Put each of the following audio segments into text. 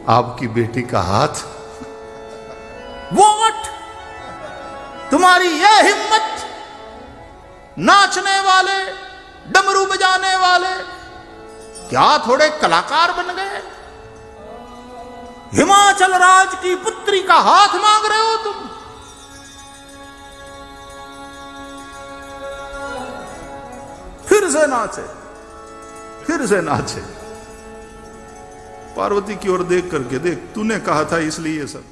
आपकी बेटी का हाथ। वोट तुम्हारी यह हिम्मत, नाचने वाले, डमरू बजाने वाले क्या थोड़े कलाकार बन गए? हिमाचल राज की पुत्री का हाथ मांग रहे हो तुम? फिर से नाचे, फिर से नाचे। पार्वती की ओर देख करके, देख तूने कहा था इसलिए ये सब।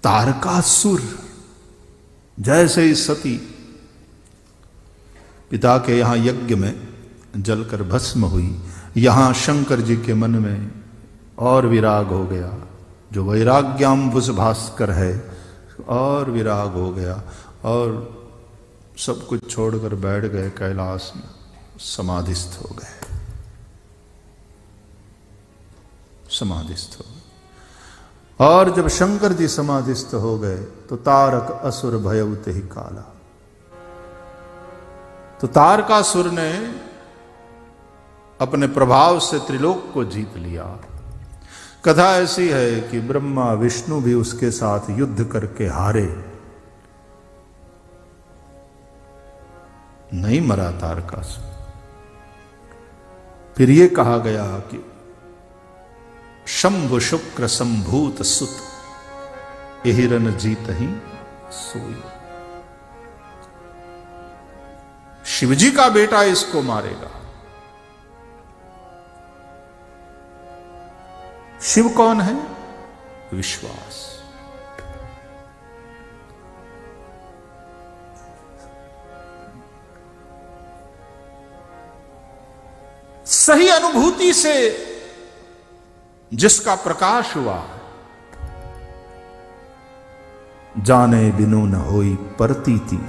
तारकासुर जैसे ही सती पिता के यहां यज्ञ में जलकर भस्म हुई, यहां शंकर जी के मन में और विराग हो गया, जो वैराग्याम्बुज भास्कर है, और विराग हो गया और सब कुछ छोड़कर बैठ गए कैलाश में, समाधिस्थ हो गए, समाधिस्थ हो गए। और जब शंकर जी समाधिस्थ हो गए तो तारक असुर भयउते ही काला। तो तारकासुर ने अपने प्रभाव से त्रिलोक को जीत लिया। कथा ऐसी है कि ब्रह्मा विष्णु भी उसके साथ युद्ध करके हारे, नहीं मरा तारकासुर। फिर यह कहा गया कि शंभु शुक्र संभूत सुत एहिरन जीत ही सोई। शिवजी का बेटा इसको मारेगा। शिव कौन है? विश्वास। सही अनुभूति से जिसका प्रकाश हुआ, जाने बिनु न होई परतीति,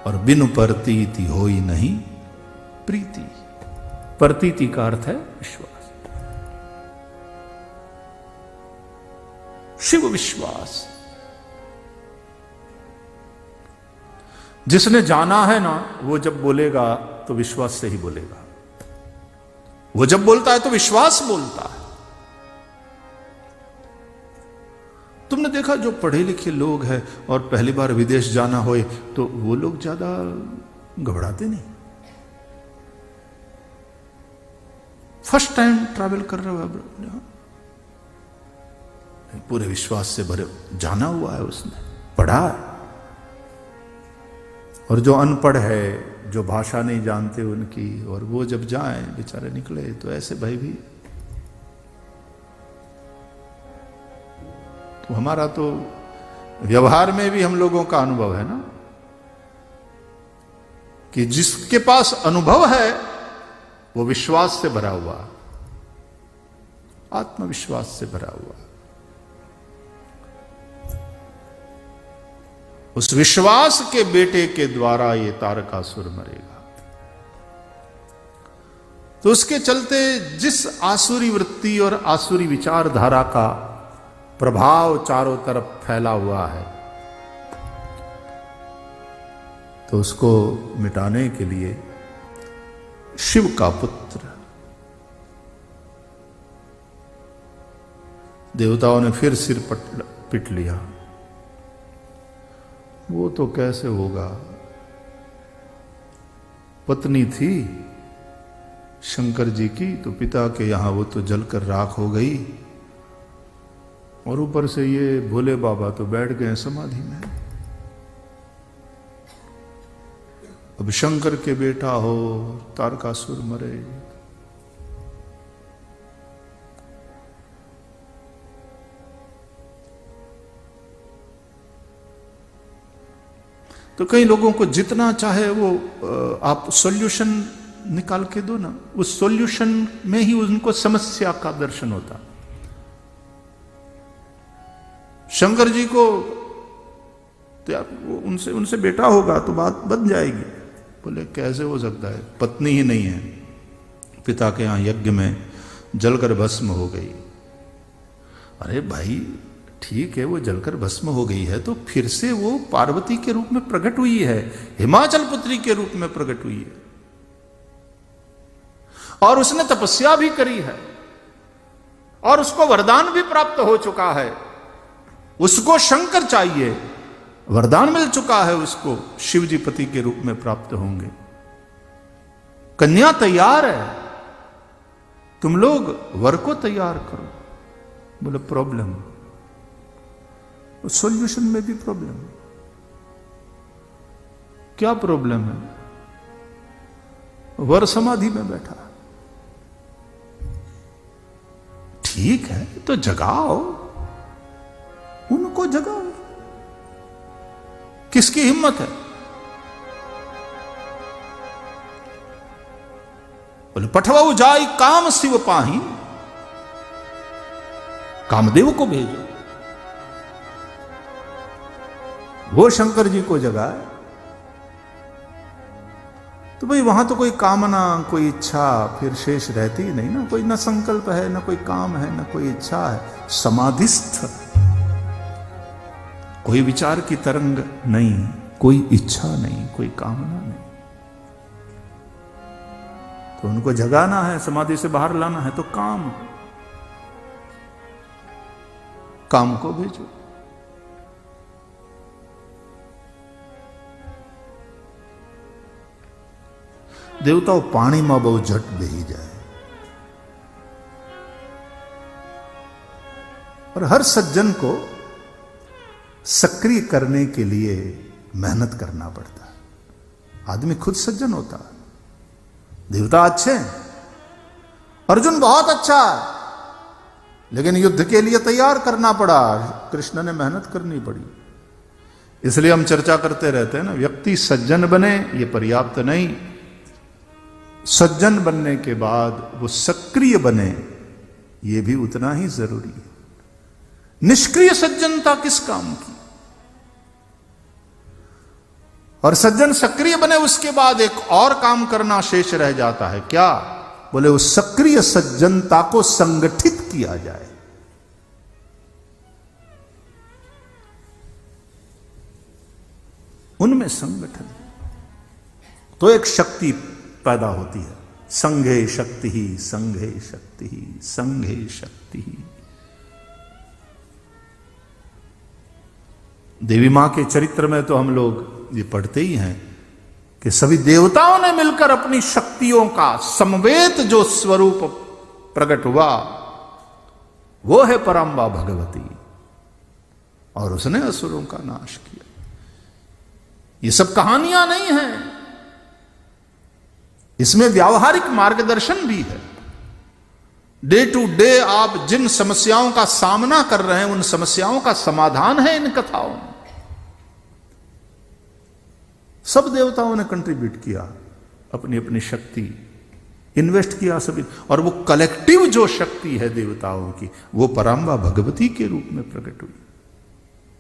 और बिनु परतीति होई नहीं प्रीति। परतीति का अर्थ है विश्वास। शिव विश्वास। जिसने जाना है ना, वो जब बोलेगा तो विश्वास से ही बोलेगा। वो जब बोलता है तो विश्वास बोलता है। तुमने देखा जो पढ़े लिखे लोग हैं और पहली बार विदेश जाना होए तो वो लोग ज्यादा घबराते नहीं। फर्स्ट टाइम ट्रैवल कर रहे हो, पूरे विश्वास से भरे जाना हुआ है, उसने पढ़ा है। और जो अनपढ़ है, जो भाषा नहीं जानते उनकी, और वो जब जाएं बेचारे निकले तो ऐसे भाई भी। तो हमारा तो व्यवहार में भी हम लोगों का अनुभव है ना, कि जिसके पास अनुभव है वो विश्वास से भरा हुआ, आत्मविश्वास से भरा हुआ। उस विश्वास के बेटे के द्वारा ये तारकासुर मरेगा। तो उसके चलते जिस आसुरी वृत्ति और आसुरी विचारधारा का प्रभाव चारों तरफ फैला हुआ है, तो उसको मिटाने के लिए शिव का पुत्र देवताओं ने फिर सिर पिट लिया। वो तो कैसे होगा? पत्नी थी शंकर जी की, तो पिता के यहां वो तो जलकर राख हो गई, और ऊपर से ये भोले बाबा तो बैठ गए समाधि में। अब शंकर के बेटा हो, तारकासुर मरे। तो कई लोगों को जितना चाहे वो आप सॉल्यूशन निकाल के दो ना, उस सॉल्यूशन में ही उनको समस्या का दर्शन होता। शंकर जी को तो यार उनसे बेटा होगा तो बात बन जाएगी। बोले कैसे हो सकता है, पत्नी ही नहीं है, पिता के यहां यज्ञ में जलकर भस्म हो गई। अरे भाई ठीक है, वो जलकर भस्म हो गई है तो फिर से वो पार्वती के रूप में प्रकट हुई है, हिमाचल पुत्री के रूप में प्रकट हुई है, और उसने तपस्या भी करी है। और उसको वरदान भी प्राप्त हो चुका है, उसको शंकर चाहिए, वरदान मिल चुका है उसको, शिव जी पति के रूप में प्राप्त होंगे, कन्या तैयार है, तुम लोग वर को तैयार करो। बोले प्रॉब्लम, सॉल्यूशन में भी प्रॉब्लम। क्या प्रॉब्लम है? वर समाधि में बैठा। ठीक है तो जगाओ, उनको जगाओ। किसकी हिम्मत है? बोले पठवाऊ जाई काम शिव पाही, कामदेव को भेजो, वो शंकर जी को जगाए। तो भाई वहां तो कोई कामना, कोई इच्छा फिर शेष रहती ही नहीं ना। कोई ना संकल्प है, ना कोई काम है, ना कोई इच्छा है। समाधिस्थ, कोई विचार की तरंग नहीं, कोई इच्छा नहीं, कोई कामना नहीं। तो उनको जगाना है, समाधि से बाहर लाना है, तो काम को भेजो। देवताओं पानी में बहुत झट बही जाए। और हर सज्जन को सक्रिय करने के लिए मेहनत करना पड़ता है। आदमी खुद सज्जन होता है। देवता अच्छे हैं, अर्जुन बहुत अच्छा है, लेकिन युद्ध के लिए तैयार करना पड़ा, कृष्ण ने मेहनत करनी पड़ी। इसलिए हम चर्चा करते रहते हैं ना, व्यक्ति सज्जन बने ये पर्याप्त नहीं, सज्जन बनने के बाद वो सक्रिय बने ये भी उतना ही जरूरी है। निष्क्रिय सज्जनता किस काम की? और सज्जन सक्रिय बने उसके बाद एक और काम करना शेष रह जाता है। क्या? बोले उस सक्रिय सज्जनता को संगठित किया जाए। उनमें संगठन, तो एक शक्ति पैदा होती है। संघे शक्ति ही, संघे शक्ति ही, संघे शक्ति ही। देवी मां के चरित्र में तो हम लोग ये पढ़ते ही हैं कि सभी देवताओं ने मिलकर अपनी शक्तियों का समवेत जो स्वरूप प्रकट हुआ वो है पराम्बा भगवती, और उसने असुरों का नाश किया। ये सब कहानियां नहीं हैं, इसमें व्यावहारिक मार्गदर्शन भी है। डे टू डे आप जिन समस्याओं का सामना कर रहे हैं उन समस्याओं का समाधान है इन कथाओं में। सब देवताओं ने कंट्रीब्यूट किया, अपनी अपनी शक्ति इन्वेस्ट किया सभी, और वो कलेक्टिव जो शक्ति है देवताओं की वो पराम्बा भगवती के रूप में प्रकट हुई।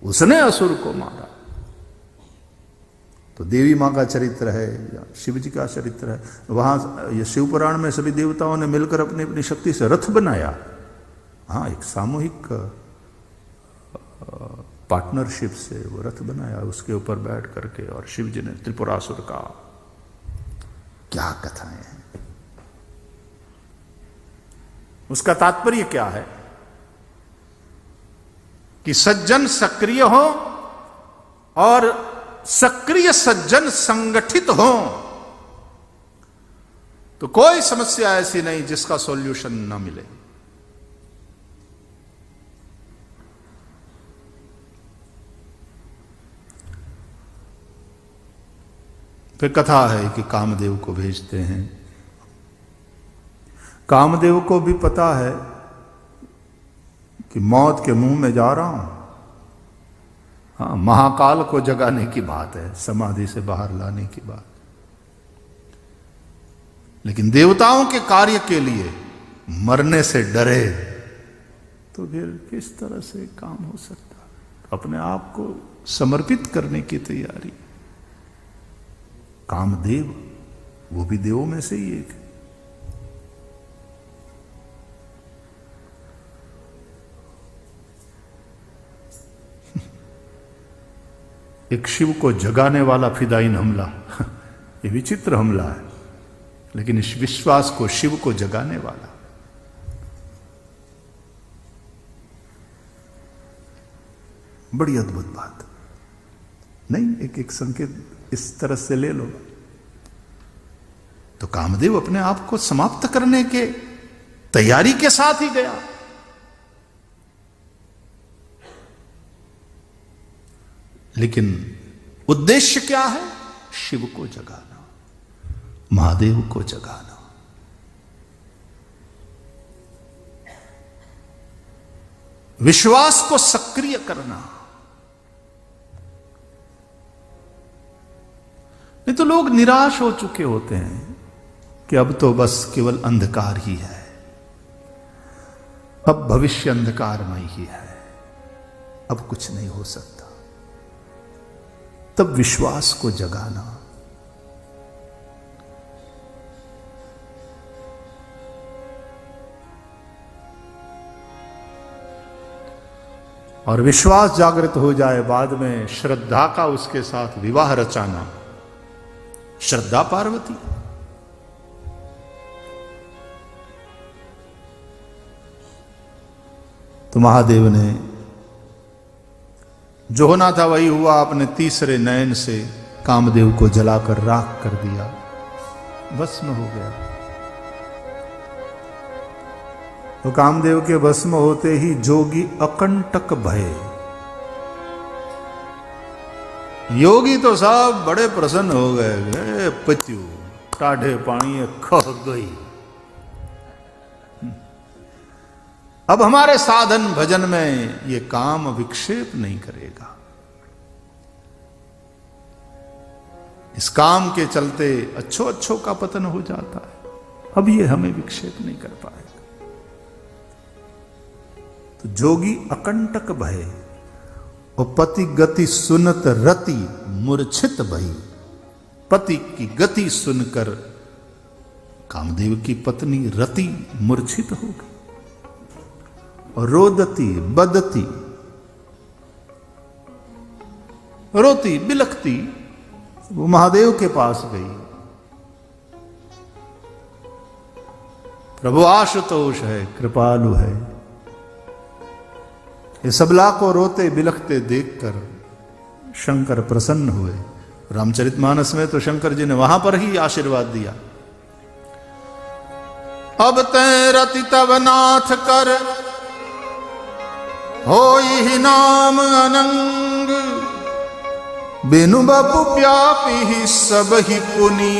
उसने असुर को मारा। तो देवी मां का चरित्र है या शिव जी का चरित्र है, वहां ये शिव पुराण में सभी देवताओं ने मिलकर अपनी अपनी शक्ति से रथ बनाया। हाँ, एक सामूहिक पार्टनरशिप से वो रथ बनाया, उसके ऊपर बैठ करके, और शिव जी ने त्रिपुरासुर का। क्या कथाएं हैं। उसका तात्पर्य क्या है कि सज्जन सक्रिय हो और सक्रिय सज्जन संगठित हो तो कोई समस्या ऐसी नहीं जिसका सॉल्यूशन ना मिले। फिर कथा है कि कामदेव को भेजते हैं। कामदेव को भी पता है कि मौत के मुंह में जा रहा हूं। हाँ, महाकाल को जगाने की बात है, समाधि से बाहर लाने की बात। लेकिन देवताओं के कार्य के लिए मरने से डरे तो फिर किस तरह से काम हो सकता? अपने आप को समर्पित करने की तैयारी। कामदेव वो भी देवों में से ही एक है। एक शिव को जगाने वाला फिदाइन हमला, ये विचित्र हमला है, लेकिन इस विश्वास को शिव को जगाने वाला। बड़ी अद्भुत बात नहीं? एक एक संकेत इस तरह से ले लो। तो कामदेव अपने आप को समाप्त करने के तैयारी के साथ ही गया। लेकिन उद्देश्य क्या है? शिव को जगाना, महादेव को जगाना। विश्वास को सक्रिय करना। नहीं तो लोग निराश हो चुके होते हैं कि अब तो बस केवल अंधकार ही है, अब भविष्य अंधकारमय ही है, अब कुछ नहीं हो सकता। तब विश्वास को जगाना। और विश्वास जागृत हो जाए, बाद में श्रद्धा का उसके साथ विवाह रचाना। श्रद्धा पार्वती, तो महादेव ने जो होना था वही हुआ। अपने तीसरे नयन से कामदेव को जलाकर राख कर दिया, भस्म हो गया। तो कामदेव के भस्म होते ही जोगी अकंटक भय। योगी तो साहब बड़े प्रसन्न हो गए। पत्यू टाढ़े पानी खह गई, अब हमारे साधन भजन में ये काम विक्षेप नहीं करेगा। इस काम के चलते अच्छों का पतन हो जाता है, अब ये हमें विक्षेप नहीं कर पाएगा। तो जोगी अकंटक भय और पति गति सुनत रति मूर्छित भई। पति की गति सुनकर कामदेव की पत्नी रति मूर्छित हो गई और रोदती बदती, रोती बिलखती वो महादेव के पास गई। प्रभु आशुतोष है, कृपालु है। ये सबला को रोते बिलखते देखकर शंकर प्रसन्न हुए। रामचरितमानस में तो शंकर जी ने वहां पर ही आशीर्वाद दिया। अब तै रति तब नाथ कर होई ही नाम अनंग। बिनु बपु प्यापी ही सब ही पुनी।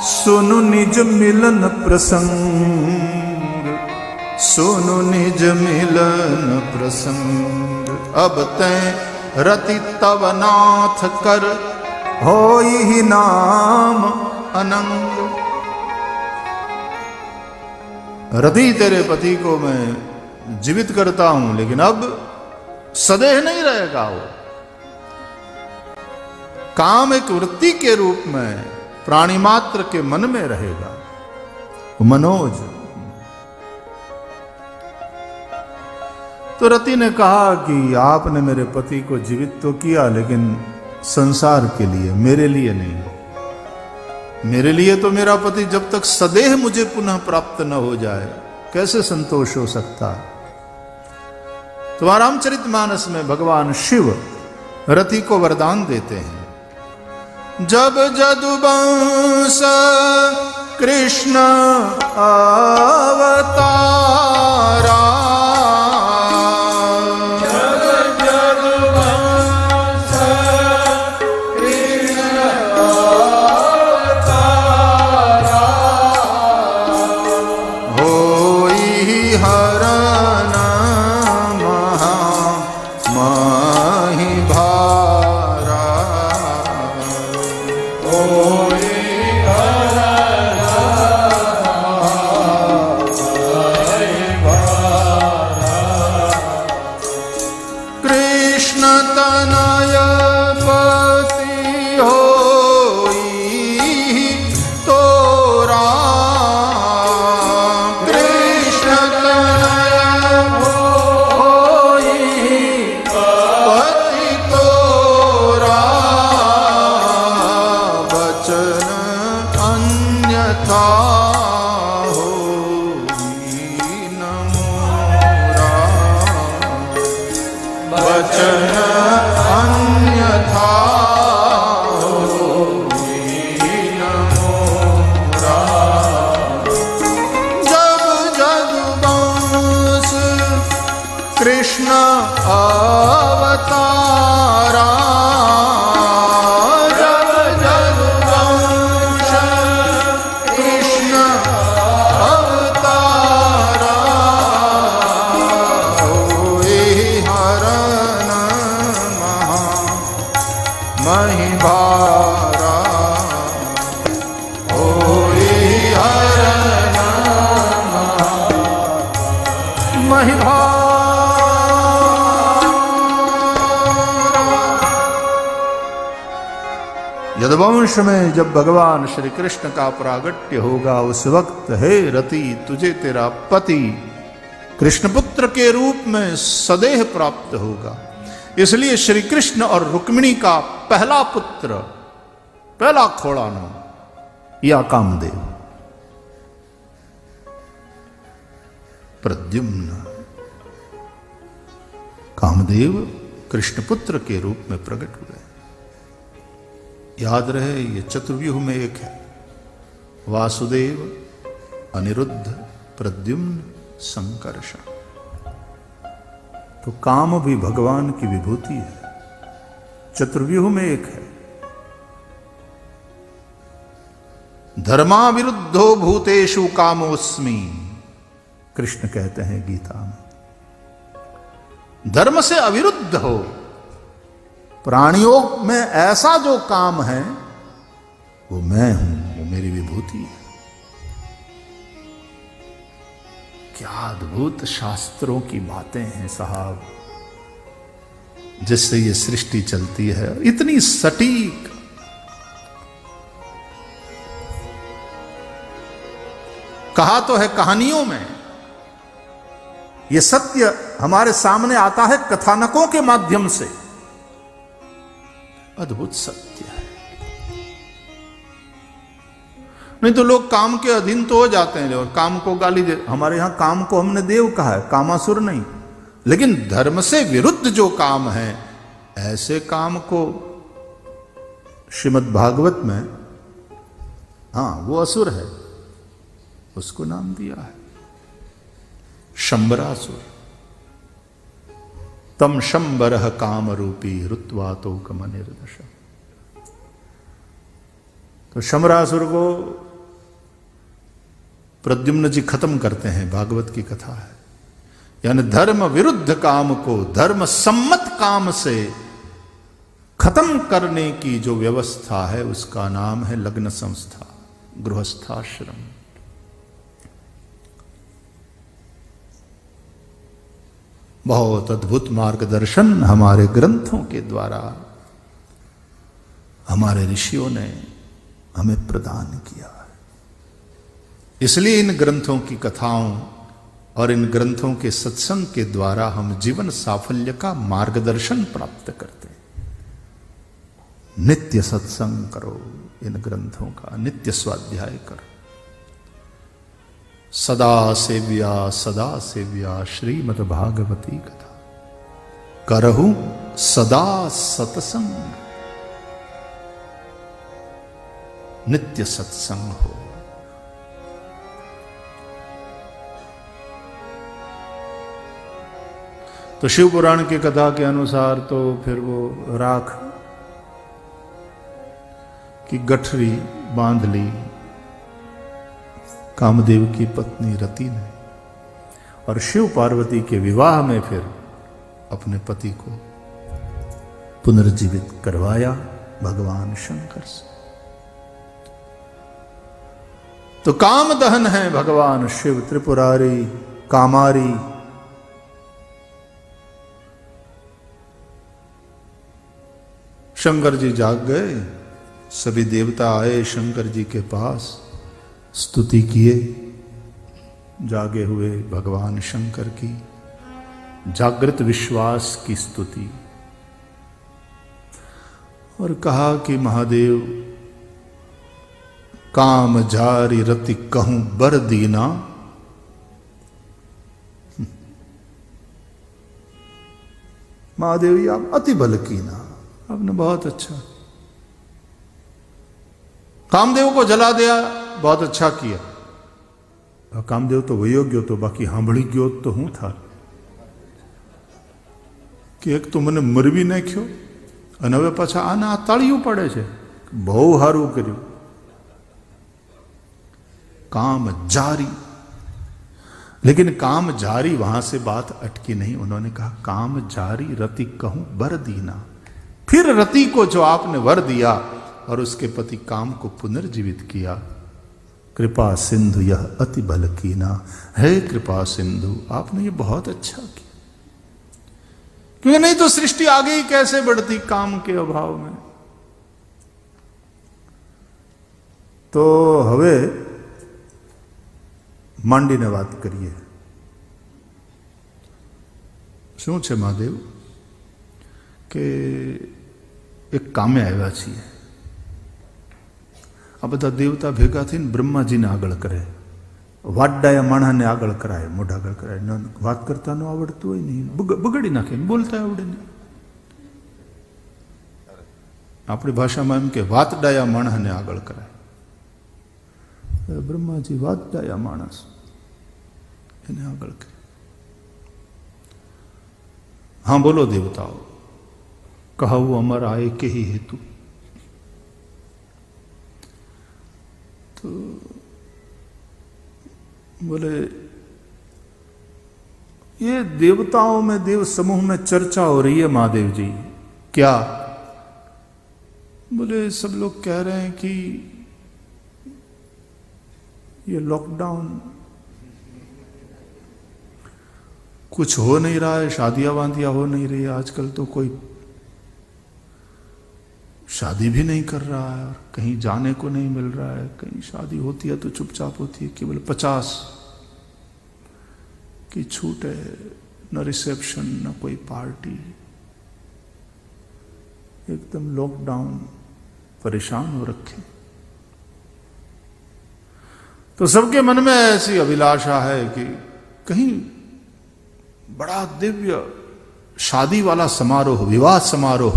सुनु निज मिलन प्रसंग। सुनु निज मिलन प्रसंग। अब तै रति तव नाथ कर होई ही नाम अनंग। रति तेरे पति को मैं जीवित करता हूं, लेकिन अब सदेह नहीं रहेगा। वो काम एक वृत्ति के रूप में प्राणी मात्र के मन में रहेगा। मनोज। तो रति ने कहा कि आपने मेरे पति को जीवित तो किया, लेकिन संसार के लिए, मेरे लिए नहीं। मेरे लिए तो मेरा पति जब तक सदेह मुझे पुनः प्राप्त न हो जाए कैसे संतोष हो सकता है। तो रामचरितमानस में भगवान शिव रति को वरदान देते हैं। जब जदुवंश कृष्ण अवतारा। कृष्ण अवतारा जब जगवंश कृष्ण अवतारा होए हरण महिभारा होए हरण महिभारा। यदुवंश में जब भगवान श्री कृष्ण का प्रागट्य होगा उस वक्त हे रति तुझे तेरा पति कृष्णपुत्र के रूप में सदेह प्राप्त होगा। इसलिए श्री कृष्ण और रुक्मिणी का पहला पुत्र, पहला खोड़ानो या कामदेव प्रद्युम्न। कामदेव कृष्णपुत्र के रूप में प्रकट हुए। याद रहे ये चतुर्व्यूह में एक है, वासुदेव, अनिरुद्ध, प्रद्युम्न, संकर्षण। तो काम भी भगवान की विभूति है, चतुर्व्यूह में एक है। धर्माविरुद्धो भूतेषु कामोस्मि, कृष्ण कहते हैं गीता में। धर्म से अविरुद्ध हो, प्राणियों में ऐसा जो काम है वो मैं हूं, वो मेरी विभूति है। क्या अद्भुत शास्त्रों की बातें हैं साहब, जिससे ये सृष्टि चलती है, इतनी सटीक। कहा तो है कहानियों में, ये सत्य हमारे सामने आता है कथानकों के माध्यम से। अद्भुत सत्य है। नहीं तो लोग काम के अधीन तो हो जाते हैं और काम को गाली दे। हमारे यहां काम को हमने देव कहा है, कामासुर नहीं। लेकिन धर्म से विरुद्ध जो काम है, ऐसे काम को श्रीमद् भागवत में, हां वो असुर है, उसको नाम दिया है शंबरासुर। तम शंबरः काम रूपी रुत्वा तो कमनिर्दश। तो शंबरासुर को प्रद्युम्न जी खत्म करते हैं, भागवत की कथा है। यानी धर्म विरुद्ध काम को धर्म सम्मत काम से खत्म करने की जो व्यवस्था है उसका नाम है लग्न संस्था, गृहस्थाश्रम। बहुत अद्भुत मार्गदर्शन हमारे ग्रंथों के द्वारा हमारे ऋषियों ने हमें प्रदान किया है। इसलिए इन ग्रंथों की कथाओं और इन ग्रंथों के सत्संग के द्वारा हम जीवन साफल्य का मार्गदर्शन प्राप्त करते हैं। नित्य सत्संग करो, इन ग्रंथों का नित्य स्वाध्याय करो। सदा सेव्या श्रीमद् भागवती कथा करहु सदा सत्संग। नित्य सत्संग हो। तो शिव पुराण की कथा के अनुसार तो फिर वो राख की गठरी बांध ली कामदेव की पत्नी रति ने, और शिव पार्वती के विवाह में फिर अपने पति को पुनर्जीवित करवाया भगवान शंकर से। तो काम दहन है भगवान शिव, त्रिपुरारी, कामारी। शंकर जी जाग गए, सभी देवता आए शंकर जी के पास, स्तुति किए जागे हुए भगवान शंकर की, जागृत विश्वास की स्तुति, और कहा कि महादेव काम जारी रति कहूं बर दीना। महादेव आप अति बल कीना, आपने बहुत अच्छा। कामदेव को जला दिया, बहुत अच्छा किया। कामदेव तो वयोग्य तो, बाकी हांभड़ी ज्योत तो हूं था। કે એક તો મને મરવી નાખ્યો અને હવે પાછા આને આ તાળીયું પડે છે, બહુ સારું કર્યું. काम जारी, लेकिन काम जारी वहां से बात अटकी नहीं. उन्होंने कहा काम जारी रति कहूं वर दीना. फिर रति को जो आपने वर दिया और उसके पति काम को पुनर्जीवित किया, कृपा सिंधु यह अति बल कीना. है कृपा सिंधु, आपने ये बहुत अच्छा किया, क्योंकि नहीं तो सृष्टि आगे ही कैसे बढ़ती काम के अभाव में. तो हवे માંડીને વાત કરીએ. શું છે મહાદેવ કે એક કામે આવ્યા છીએ. આ બધા દેવતા ભેગા થઈને બ્રહ્માજીને આગળ કરે, વાડડાયા માણાને આગળ કરાય, મોઢા આગળ કરાય. વાત કરતા ન આવડતું હોય નહીં, બગાડી નાખે, બોલતા આવડે નહીં. આપણી ભાષામાં એમ કે વાતડાયા માણસને આગળ કરાય. ब्रह्मा जी वादडाया मानस એને આગળ કરે. हाँ बोलो देवताओं, कहु अमर आए के ही हेतु. तो बोले ये देवताओं में, देव समूह में चर्चा हो रही है महादेव जी. क्या? बोले सब लोग कह रहे हैं कि ये लॉकडाउन कुछ हो नहीं रहा है, शादियां वादियां हो नहीं रही है. आजकल तो कोई शादी भी नहीं कर रहा है और कहीं जाने को नहीं मिल रहा है. कहीं शादी होती है तो चुपचाप होती है, केवल 50 की छूट है, न रिसेप्शन न कोई पार्टी. एकदम लॉकडाउन, परेशान हो रखे. तो सबके मन में ऐसी अभिलाषा है कि कहीं बड़ा दिव्य शादी वाला समारोह, विवाह समारोह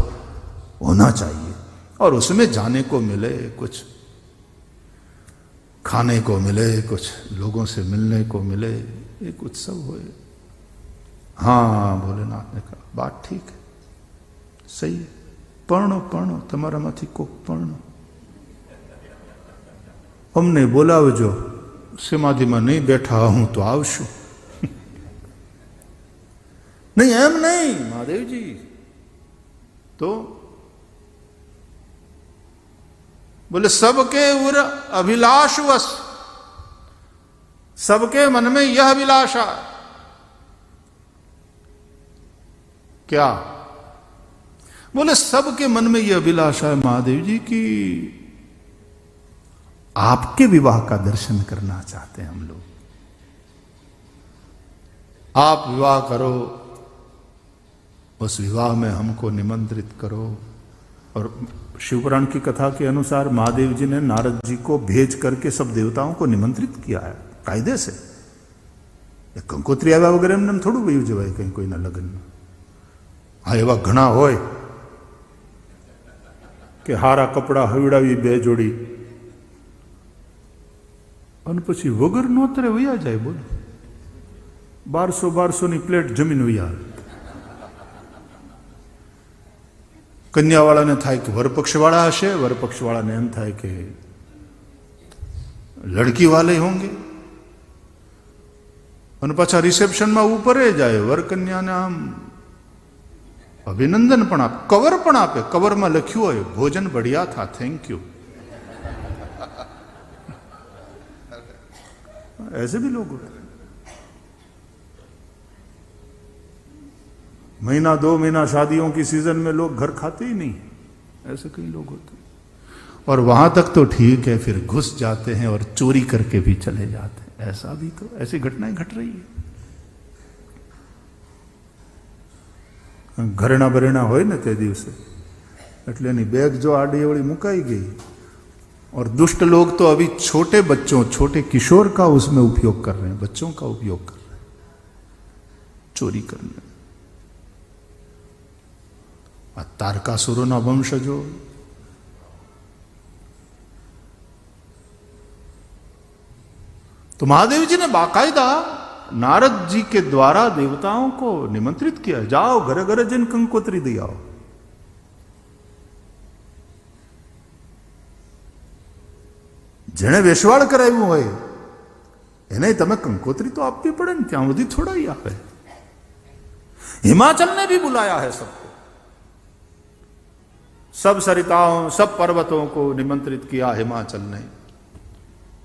होना चाहिए और उसमें जाने को मिले, कुछ खाने को मिले, कुछ लोगों से मिलने को मिले, एक उत्सव होए. हाँ भोलेनाथ ने कहा बात ठीक है, सही है. पर्णो पर्णो, તમારામાંથી કોક पर्णो, અમને બોલાવજો. समाधिમાં नहीं बैठा हूं तो आवशु. नहीं एम नहीं महादेव जी. तो बोले सबके उर अभिलाषवश, सबके मन में यह अभिलाषा. क्या? बोले सबके मन में यह अभिलाषा है महादेव जी की आपके विवाह का दर्शन करना चाहते हैं हम लोग. आप विवाह करो, उस विवाह में हमको निमंत्रित करो. और शिवपुराण की कथा के अनुसार महादेव जी ने नारद जी को भेज करके सब देवताओं को निमंत्रित किया है कायदे से. कंकोत्री आव्या वगैरह एम थोड़ू वही जवाय कहीं कोई ना लग्न में. हाँ एवा घणा होय कि हारा कपड़ा हवीड़ावी 2 जोड़ी અને પછી વગર નોતરે વયા જાય. બોલો 1200 પ્લેટ જમીન વયા. કન્યાવાળાને થાય કે વરપક્ષવાળા હશે, વરપક્ષવાળાને એમ થાય કે લડકી વાલે હોંગે. અને પાછા રિસેપ્શનમાં ઉપરે જાય, વરકન્યાને આમ અભિનંદન પણ આપે, કવર પણ આપે. કવરમાં લખ્યું હોય ભોજન બઢિયા થા, થેન્ક યુ. ऐसे भी लोग होते हैं. महीना 2 महीना शादियों की सीजन में लोग घर खाते ही नहीं, ऐसे कई लोग होते हैं. और वहां तक तो ठीक है, फिर घुस जाते हैं और चोरी करके भी चले जाते हैं. ऐसा भी तो, ऐसी घटनाएं घट रही है. घरेणा बरेणा होय ने ते दिवसे એટલે એની બેગ જો આડી અવળી મુકાઈ ગઈ. और दुष्ट लोग तो अभी छोटे बच्चों, छोटे किशोर का उसमें उपयोग कर रहे हैं, बच्चों का उपयोग कर रहे हैं चोरी करने. तारकासुरों वंशजो तो महादेव जी ने बाकायदा नारद जी के द्वारा देवताओं को निमंत्रित किया, जाओ घर घर जिन कंकोत्री दियाओ। जेने वेशवाड़ कराव्યું હોય એને તમે કંકોત્રી तो આપવી પડે ને, ત્યાં સુધી થોડા ही આપે। हिमाचल ने भी बुलाया है सबको, सब सरिताओं सब पर्वतों को निमंत्रित किया हिमाचल ने।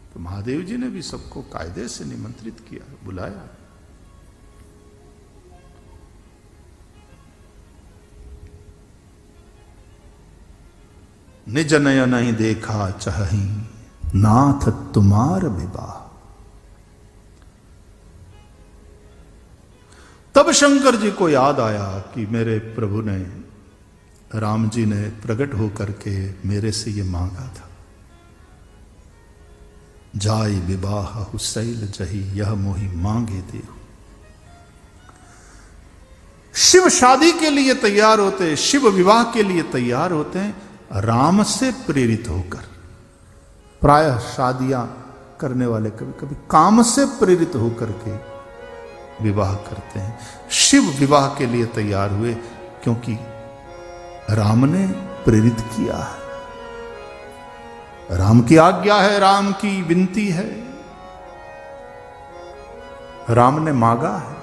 तो महादेव जी ने भी सबको कायदे से निमंत्रित किया, बुलाया। निज नय नहीं देखा चाही नाथ तुम्हार विवाह। तब शंकर जी को याद आया कि मेरे प्रभु ने, राम जी ने प्रकट होकर के मेरे से ये मांगा था, जाय विवाह हुसैल जही यह मोहि मांगे देहु। शिव शादी के लिए तैयार होते, शिव विवाह के लिए तैयार होते हैं राम से प्रेरित होकर। प्रायः शादियां करने वाले कभी कभी काम से प्रेरित होकर के विवाह करते हैं। शिव विवाह के लिए तैयार हुए क्योंकि राम ने प्रेरित किया है, राम की आज्ञा है, राम की विनती है, राम ने मांगा है।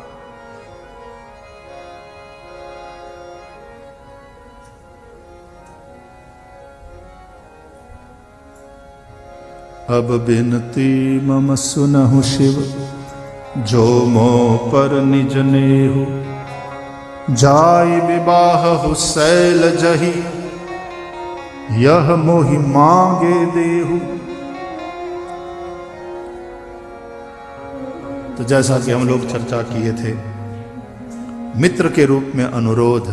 अब बिनती मम सुनहु शिव जो मोह पर निज नेहु। जाय विवाह हुसैल जही यह मोहि मांगे देहु। तो जैसा कि हम लोग चर्चा किए थे, मित्र के रूप में अनुरोध,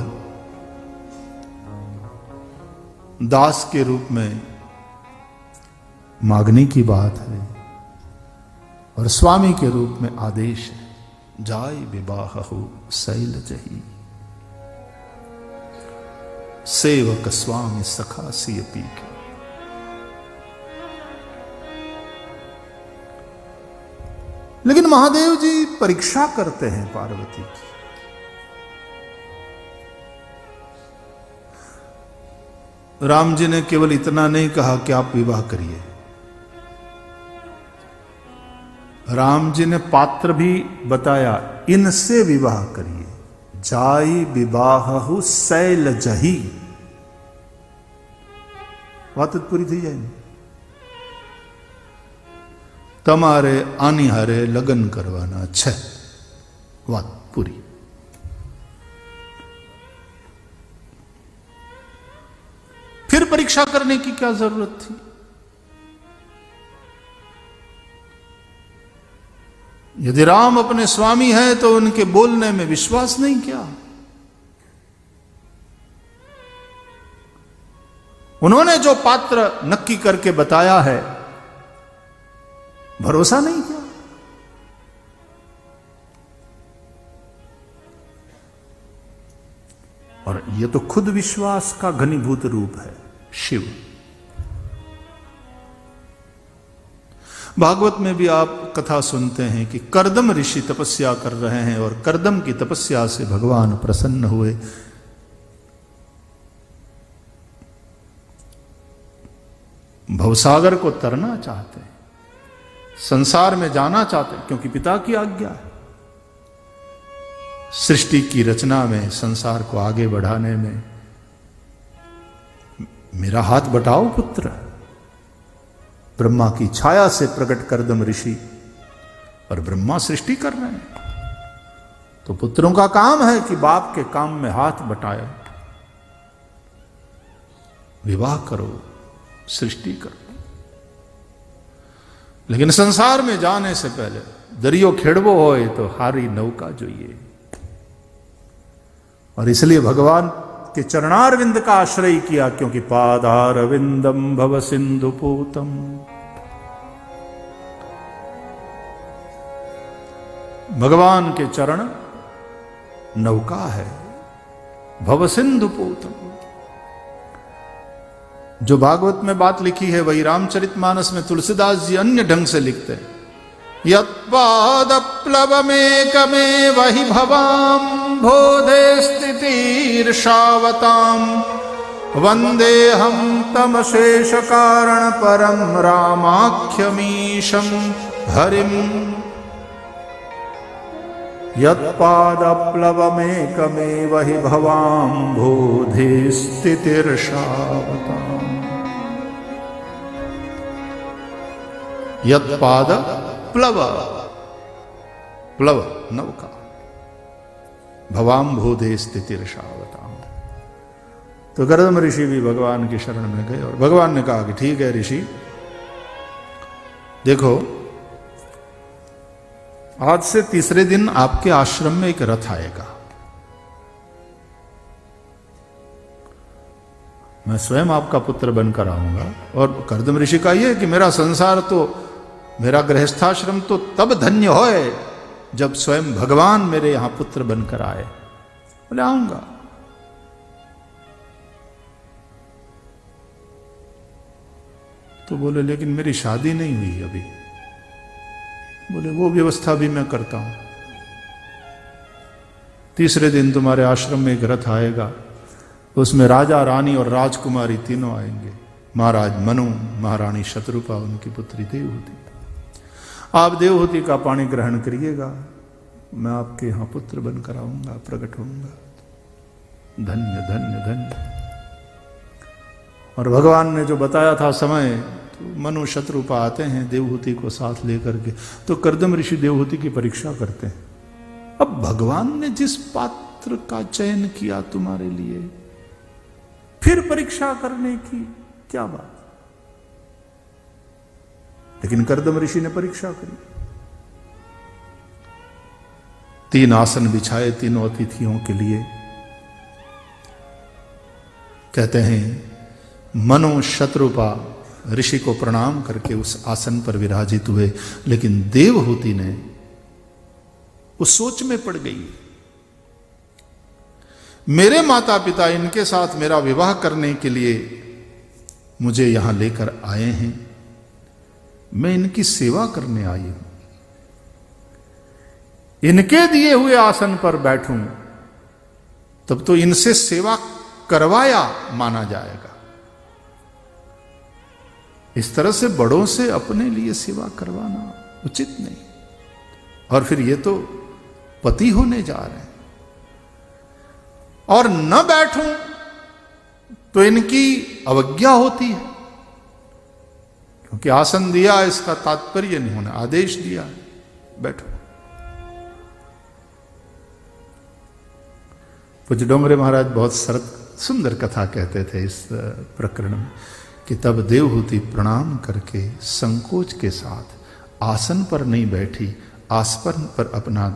दास के रूप में मांगने की बात है, और स्वामी के रूप में आदेश है, जाय विवाहु शैल जही सेवक स्वामी सखा सिय पी के। लेकिन महादेव जी परीक्षा करते हैं पार्वती की। राम जी ने केवल इतना नहीं कहा कि आप विवाह करिए, राम जी ने पात्र भी बताया, इनसे विवाह करिए। जाय विवाहु शैल जही, बात पूरी थी जाए। तमारे आनी हारे लगन करवाना छे, बात पूरी। फिर परीक्षा करने की क्या जरूरत थी? यदि राम अपने स्वामी हैं तो उनके बोलने में विश्वास नहीं किया, उन्होंने जो पात्र नक्की करके बताया है भरोसा नहीं किया। और यह तो खुद विश्वास का घनीभूत रूप है शिव। भागवत में भी आप कथा सुनते हैं कि कर्दम ऋषि तपस्या कर रहे हैं और कर्दम की तपस्या से भगवान प्रसन्न हुए। भवसागर को तरना चाहते हैं, संसार में जाना चाहते हैं, क्योंकि पिता की आज्ञा है। सृष्टि की रचना में, संसार को आगे बढ़ाने में मेरा हाथ बटाओ पुत्र। ब्रह्मा की छाया से प्रकट कर्दम ऋषि, और ब्रह्मा सृष्टि कर रहे हैं, तो पुत्रों का काम है कि बाप के काम में हाथ बटाए, विवाह करो, सृष्टि करो। लेकिन संसार में जाने से पहले दरियो खेड़वो होए तो हारी नौका जोइए। और इसलिए भगवान के चरणारविंद का आश्रय किया, क्योंकि पादारविंदम भव सिंधु पूतम। भगवान के चरण नौका है, भव सिंधु पूतम। जो भागवत में बात लिखी है वही रामचरितमानस में तुलसीदास जी अन्य ढंग से लिखते हैं। यत्पादप्लवमेकमेव हि भवाम्भोधे स्थितिर्षावताम् वन्देऽहं तमशेषकारणपरं रामाख्यमीशं हरिम्। यत्पादप्लवमेकमेव हि भवाम्भोधे स्थितिर्षावताम्। यत्पाद प्लव, प्लव नौका, भवाम्भोधे स्थितिर्षावताम्। तो गर्दम ऋषि भी भगवान की शरण में गए और भगवान ने कहा कि ठीक है ऋषि, देखो आज से तीसरे दिन आपके आश्रम में एक रथ आएगा। मैं स्वयं आपका पुत्र बनकर आऊंगा। और कर्दम ऋषि का यह कि मेरा संसार तो, मेरा गृहस्थाश्रम तो तब धन्य होए जब स्वयं भगवान मेरे यहां पुत्र बनकर आए। बोले आऊंगा। तो बोले लेकिन मेरी शादी नहीं हुई अभी। बोले वो व्यवस्था भी मैं करता हूं। तीसरे दिन तुम्हारे आश्रम में एक रथ आएगा, उसमें राजा रानी और राजकुमारी तीनों आएंगे। महाराज मनु, महारानी शत्रुपा, उनकी पुत्री देवहूति। आप देवहूति का पानी ग्रहण करिएगा, मैं आपके यहां पुत्र बनकर आऊंगा, प्रकट होऊंगा। धन्य धन्य धन्य। और भगवान ने जो बताया था समय, तो मनु शत्रुपा आते हैं देवहूति को साथ लेकर के। तो कर्दम ऋषि देवहूति की परीक्षा करते हैं। अब भगवान ने जिस पात्र का चयन किया तुम्हारे लिए, फिर परीक्षा करने की क्या बात। लेकिन कर्दम ऋषि ने परीक्षा करी। 3 आसन बिछाए तीनों अतिथियों के लिए। कहते हैं मनु शत्रुपा ऋषि को प्रणाम करके उस आसन पर विराजित हुए, लेकिन देवहूति ने उस सोच में पड़ गई, मेरे माता पिता इनके साथ मेरा विवाह करने के लिए मुझे यहां लेकर आए हैं, मैं इनकी सेवा करने आई हूं। इनके दिए हुए आसन पर बैठूं तब तो इनसे सेवा करवाया माना जाएगा। इस तरह से बड़ों से अपने लिए सेवा करवाना उचित नहीं। और फिर ये तो पति होने जा रहे हैं, और न बैठूं तो इनकी अवज्ञा होती है। क्योंकि आसन दिया इसका तात्पर्य नहीं होना, आदेश दिया बैठो। पूज्य डोंगरे महाराज बहुत सुंदर कथा कहते थे इस प्रकरण में कि तब देवहूति प्रणाम करके संकोच के साथ आसन पर नहीं बैठी, आसन पर अपना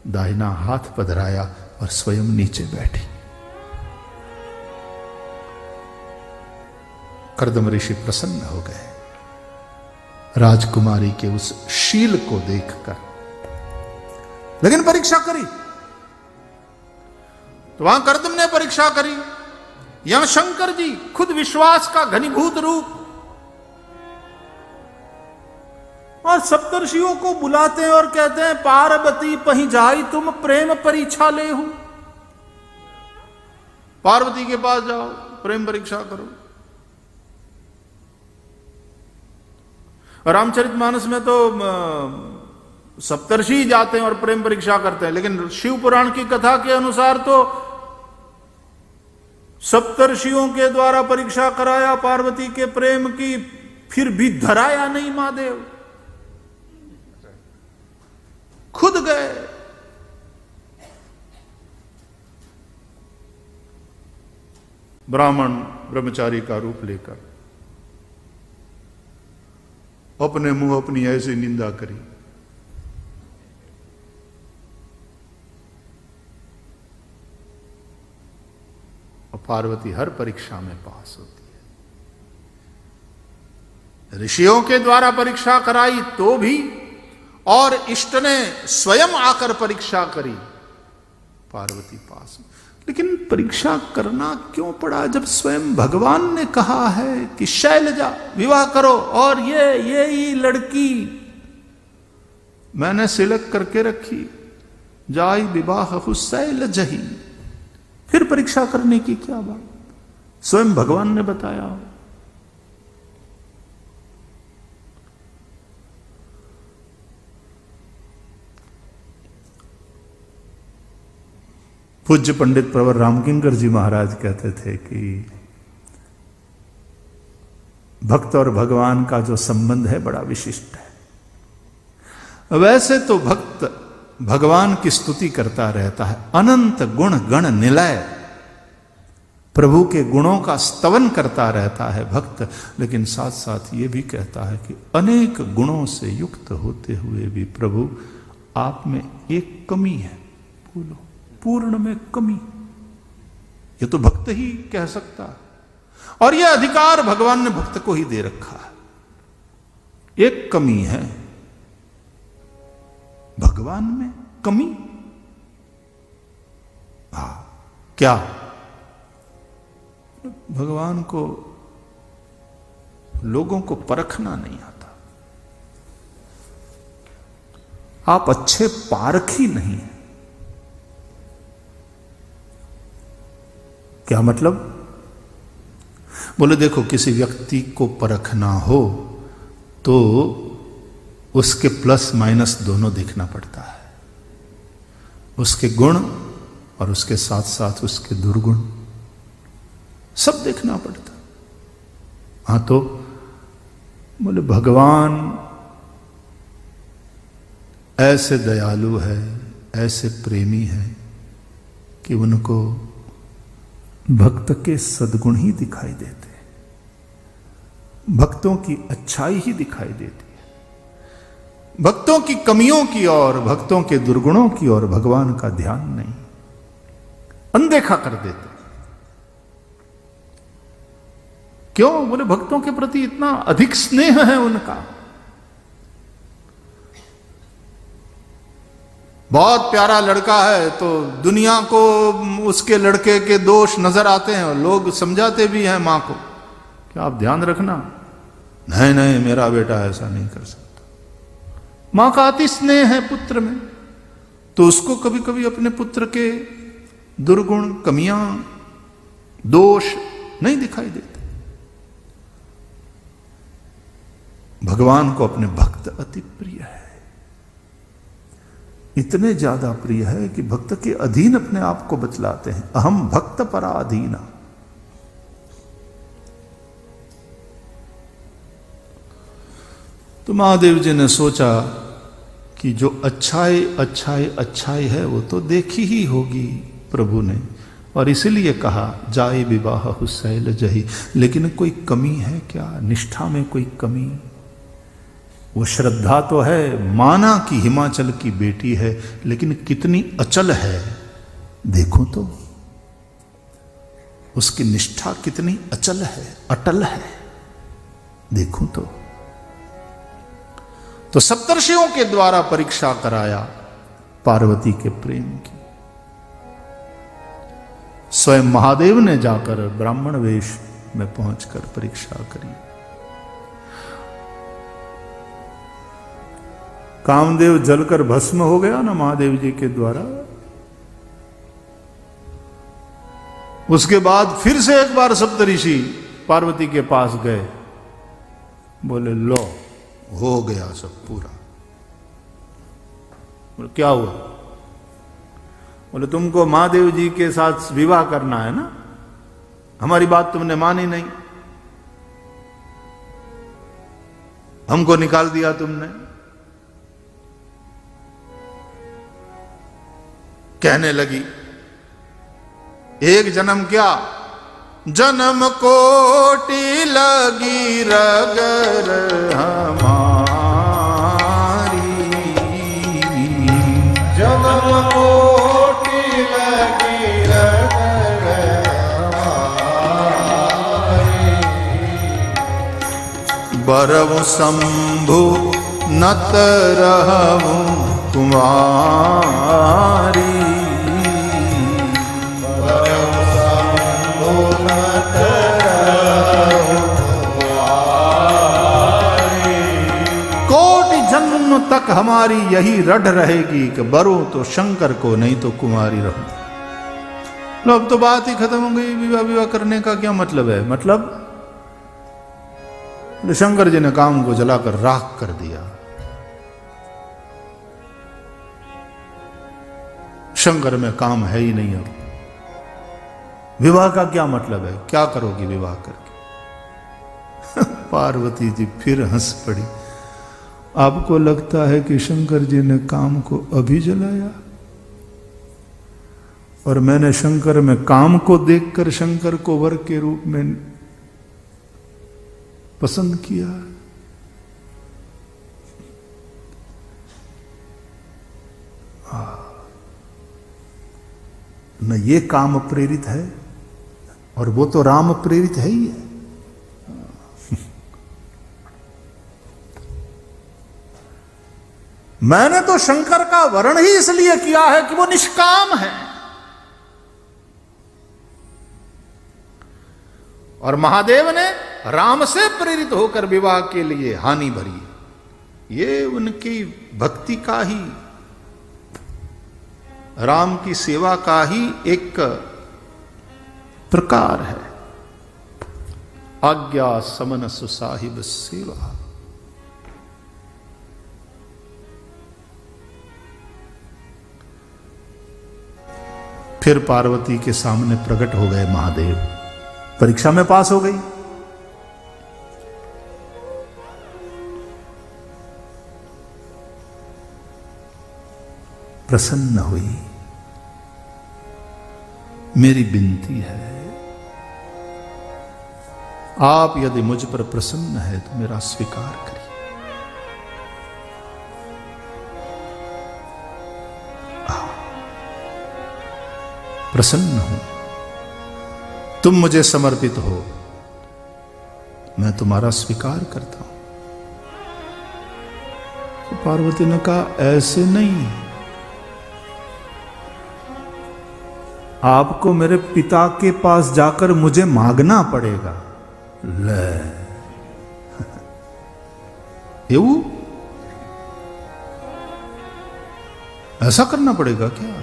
दाहिना हाथ पधराया और स्वयं नीचे बैठी। कर्दम ऋषि प्रसन्न हो गए राजकुमारी के उस शील को देखकर। लेकिन परीक्षा करी तो वहां कर्दम ने परीक्षा करी। यहां शंकर जी खुद विश्वास का घनीभूत रूप और सप्तर्षियों को बुलाते हैं और कहते हैं पार्वती पही जाई तुम प्रेम परीक्षा ले हूं। पार्वती के पास जाओ, प्रेम परीक्षा करो। रामचरितमानस में तो सप्तर्षि जाते हैं और प्रेम परीक्षा करते हैं, लेकिन शिव पुराण की कथा के अनुसार तो सप्तर्षियों के द्वारा परीक्षा कराया पार्वती के प्रेम की, फिर भी धराया नहीं महादेव, खुद गए। ब्राह्मण ब्रह्मचारी का रूप लेकर अपने मुंह अपनी ऐसी निंदा करी। और पार्वती हर परीक्षा में पास होती है। ऋषियों के द्वारा परीक्षा कराई तो भी, और इष्ट ने स्वयं आकर परीक्षा करी, पार्वती पास। लेकिन परीक्षा करना क्यों पड़ा जब स्वयं भगवान ने कहा है कि शैलजा विवाह करो और ये ही लड़की मैंने सिलक करके रखी, जाई विवाह हुसैल जही। फिर परीक्षा करने की क्या बात, स्वयं भगवान ने बताया। पूज्य पंडित प्रवर रामकिंकर जी महाराज कहते थे कि भक्त और भगवान का जो संबंध है बड़ा विशिष्ट है। वैसे तो भक्त भगवान की स्तुति करता रहता है, अनंत गुण गण निलय, प्रभु के गुणों का स्तवन करता रहता है भक्त, लेकिन साथ साथ ये भी कहता है कि अनेक गुणों से युक्त होते हुए भी प्रभु आप में एक कमी है, बोलो पूर्ण में कमी। ये तो भक्त ही कह सकता है, और यह अधिकार भगवान ने भक्त को ही दे रखा है। एक कमी है भगवान में, कमी। क्या? भगवान को लोगों को परखना नहीं आता। आप अच्छे पारखी नहीं हैं। क्या मतलब? बोले देखो, किसी व्यक्ति को परखना हो तो उसके प्लस माइनस दोनों देखना पड़ता है, उसके गुण और उसके साथ साथ उसके दुर्गुण सब देखना पड़ता। हां, तो बोले भगवान ऐसे दयालु है, ऐसे प्रेमी है कि उनको भक्त के सद्गुण ही दिखाई देते हैं, भक्तों की अच्छाई ही दिखाई देती है। भक्तों की कमियों की और भक्तों के दुर्गुणों की और भगवान का ध्यान नहीं, अनदेखा कर देते। क्यों? बोले भक्तों के प्रति इतना अधिक स्नेह है उनका। बहुत प्यारा लड़का है तो दुनिया को उसके लड़के के दोष नजर आते हैं और लोग समझाते भी हैं मां को कि आप ध्यान रखना, नहीं नहीं मेरा बेटा ऐसा नहीं कर सकता। मां का अति स्नेह है पुत्र में, तो उसको कभी कभी अपने पुत्र के दुर्गुण, कमियां, दोष नहीं दिखाई देते। भगवान को अपने भक्त अति प्रिय है, इतने ज्यादा प्रिय है कि भक्त के अधीन अपने आप को बतलाते हैं, अहम भक्त पराधीना। तो महादेव जी ने सोचा कि जो अच्छाई अच्छाई अच्छाई है वो तो देखी ही होगी प्रभु ने, और इसीलिए कहा जाए विवाह हुसैल जही। लेकिन कोई कमी है क्या? निष्ठा में कोई कमी? वो श्रद्धा तो है, माना कि हिमाचल की बेटी है, लेकिन कितनी अचल है देखो तो, उसकी निष्ठा कितनी अचल है, अटल है देखो तो सप्तर्षियों के द्वारा परीक्षा कराया पार्वती के प्रेम की। स्वयं महादेव ने जाकर ब्राह्मण वेश में पहुंचकर परीक्षा करी। कामदेव जलकर भस्म हो गया ना महादेव जी के द्वारा। उसके बाद फिर से एक बार सप्तऋषि पार्वती के पास गए, बोले लो हो गया सब पूरा। बोले क्या हुआ? बोले तुमको महादेव जी के साथ विवाह करना है ना, हमारी बात तुमने मानी नहीं, हमको निकाल दिया तुमने। कहने लगी एक जन्म क्या, जन्म कोटि लगी रगर हमारी, जन्म कोटि लगी रगर हमारी, बरव शंभु नत रहूं कुमारी, तक हमारी यही रढ़ रहेगी कि बरो तो शंकर को, नहीं तो कुमारी रहूं। लो अब तो बात ही खत्म हो गई, विवाह विवाह करने का क्या मतलब है? मतलब शंकर जी ने काम को जलाकर राख कर दिया। शंकर में काम है ही नहीं। अब विवाह का क्या मतलब है? क्या करोगी विवाह करके? पार्वती जी फिर हंस पड़ी। आपको लगता है कि शंकर जी ने काम को अभी जलाया? और मैंने शंकर में काम को देखकर शंकर को वर के रूप में पसंद किया? न ये काम प्रेरित है, और वो तो राम प्रेरित है ही है। मैंने तो शंकर का वर्ण ही इसलिए किया है कि वो निष्काम है, और महादेव ने राम से प्रेरित होकर विवाह के लिए हानि भरी। ये उनकी भक्ति का ही, राम की सेवा का ही एक प्रकार है। आज्ञा समन सुसाहिब सेवा। फिर पार्वती के सामने प्रकट हो गए महादेव। परीक्षा में पास हो गई। प्रसन्न हुई। मेरी विनती है, आप यदि मुझ पर प्रसन्न है तो मेरा स्वीकार करिए। प्रसन्न हूं, तुम मुझे समर्पित हो, मैं तुम्हारा स्वीकार करता हूं। तो पार्वती ने कहा, ऐसे नहीं, आपको मेरे पिता के पास जाकर मुझे मांगना पड़ेगा। ले एवं ऐसा करना पड़ेगा क्या?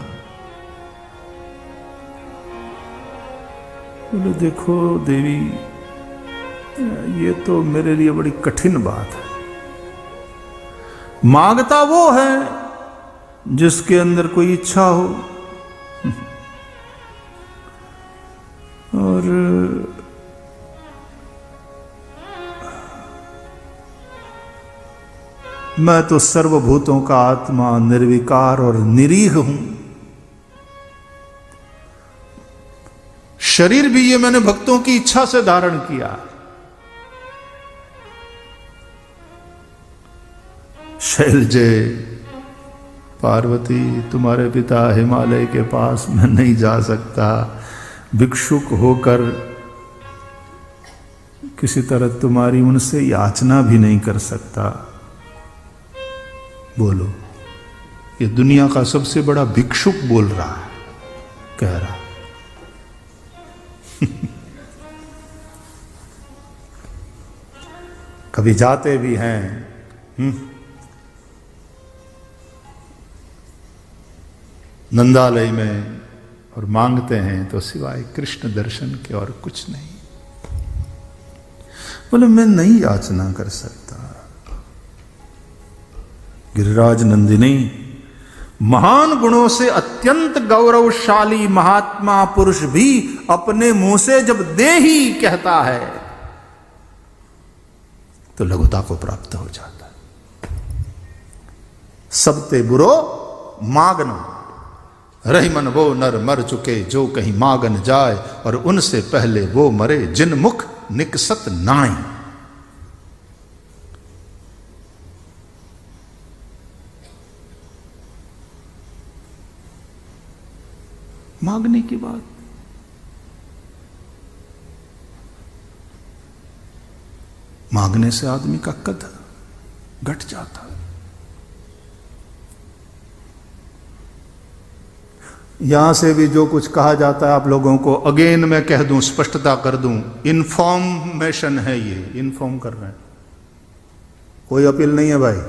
बोले, देखो देवी, ये तो मेरे लिए बड़ी कठिन बात है। मांगता वो है जिसके अंदर कोई इच्छा हो, और मैं तो सर्वभूतों का आत्मा, निर्विकार और निरीह हूं। शरीर भी ये मैंने भक्तों की इच्छा से धारण किया। शैलजे, पार्वती, तुम्हारे पिता हिमालय के पास मैं नहीं जा सकता। भिक्षुक होकर किसी तरह तुम्हारी उनसे याचना भी नहीं कर सकता। बोलो, ये दुनिया का सबसे बड़ा भिक्षुक बोल रहा है, कह रहा। कभी जाते भी हैं नंदालय में और मांगते हैं तो सिवाय कृष्ण दर्शन के और कुछ नहीं। बोले, मैं नहीं याचना कर सकता। गिरिराज नंदिनी, महान गुणों से अत्यंत गौरवशाली महात्मा पुरुष भी अपने मुंह से जब दे ही कहता है तो लघुता को प्राप्त हो जाता है। सबते बुरो मागना, रही मन वो नर मर चुके जो कहीं मागन जाए, और उनसे पहले वो मरे जिन मुख निकसत नाई। मांगने की बात, मांगने से आदमी का कद घट जाता है। यहां से भी जो कुछ कहा जाता है आप लोगों को, अगेन मैं कह दूं, स्पष्टता कर दूं, इन्फॉर्मेशन है, ये इन्फॉर्म कर रहे हैं, कोई अपील नहीं है भाई।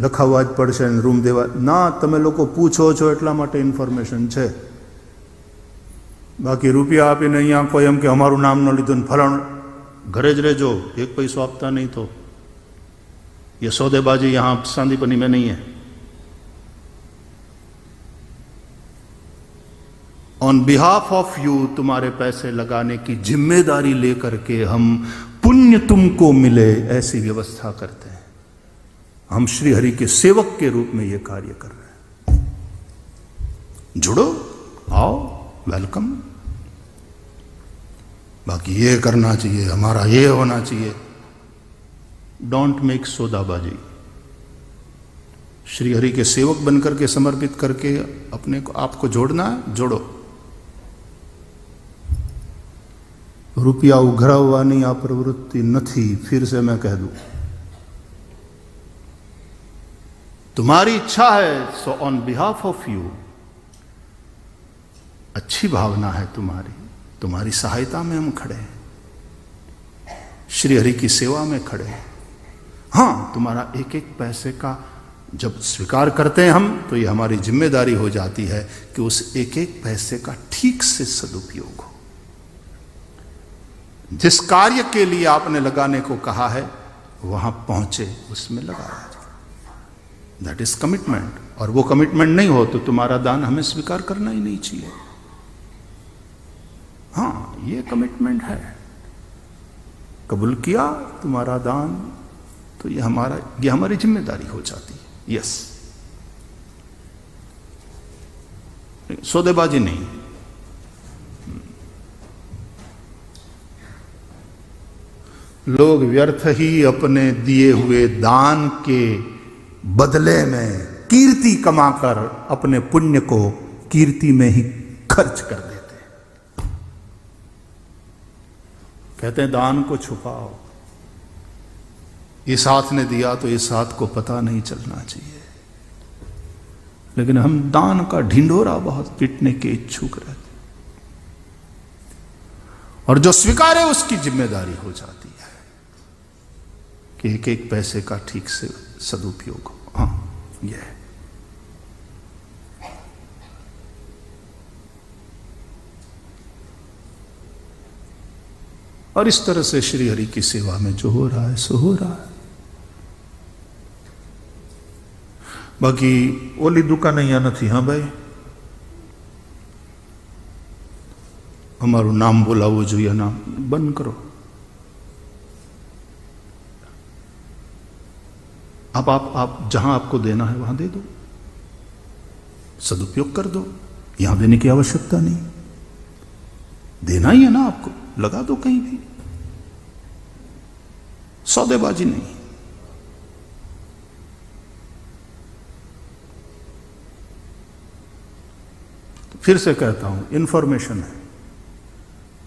લખાવવા જ પડશે ને રૂમ દેવા ના, તમે લોકો પૂછો છો એટલા માટે ઇન્ફોર્મેશન છે. બાકી રૂપિયા આપીને અહીંયા કોઈ એમ કે અમારું નામ ન લીધું ને ફલાણું, ઘરે જ રહેજો, એક પૈસો આપતા નહીં તો ये सौदेबाजी यहां सांदीपनी में नहीं है. ऑन बिहाफ ऑफ यू तुम्हारे पैसे लगाने की जिम्मेदारी लेकर के हम पुण्य तुमको मिले ऐसी व्यवस्था करते हैं. हम श्री हरि के सेवक के रूप में यह कार्य कर रहे हैं. जुड़ो, आओ, वेलकम. बाकी ये करना चाहिए, हमारा ये होना चाहिए, डोंट मेक सौदाबाजी. श्री हरि के सेवक बनकर के समर्पित करके अपने को आपको जोड़ना है, जोड़ो. रुपया उघरावવાની આ પ્રવૃત્તિ નથી. फिर से मैं कह दूं, तुम्हारी इच्छा है so on behalf of you, अच्छी भावना है तुम्हारी, तुम्हारी सहायता में हम खड़े हैं, श्री हरि की सेवा में खड़े हैं. हाँ, तुम्हारा एक एक पैसे का जब स्वीकार करते हैं हम, तो ये हमारी जिम्मेदारी हो जाती है कि उस एक एक पैसे का ठीक से सदुपयोग हो. जिस कार्य के लिए आपने लगाने को कहा है वहां पहुंचे, उसमें लगाया जाए. That is commitment. और वो कमिटमेंट नहीं हो तो तुम्हारा दान हमें स्वीकार करना ही नहीं चाहिए. हाँ, ये कमिटमेंट है. कबूल किया तुम्हारा दान तो ये हमारी जिम्मेदारी हो जाती है. यस, सौदेबाजी नहीं. लोग व्यर्थ ही अपने दिए हुए दान के बदले में कीर्ति कमाकर अपने पुण्य को कीर्ति में ही खर्च कर देते हैं. कहते हैं दान को छुपाओ. इस हाथ ने दिया तो इस हाथ को पता नहीं चलना चाहिए. लेकिन हम दान का ढिंढोरा बहुत पीटने के इच्छुक रहते, और जो स्वीकारे उसकी जिम्मेदारी हो जाती है कि एक एक पैसे का ठीक से सदुपयोग हो. हाँ, यह है. और इस तरह से श्री हरि की सेवा में जो हो रहा है सो हो रहा है. बाकी ओली दुकान અહીંયા નથી. હા ભાઈ, અમારું નામ બોલાવવું જોઈએ, નામ બંધ કરો. आप जहां आपको देना है वहां दे दो, सदुपयोग कर दो. यहां देने की आवश्यकता नहीं. देना ही है ना आपको, लगा दो कहीं भी. सौदेबाजी नहीं. फिर से कहता हूं, इंफॉर्मेशन है.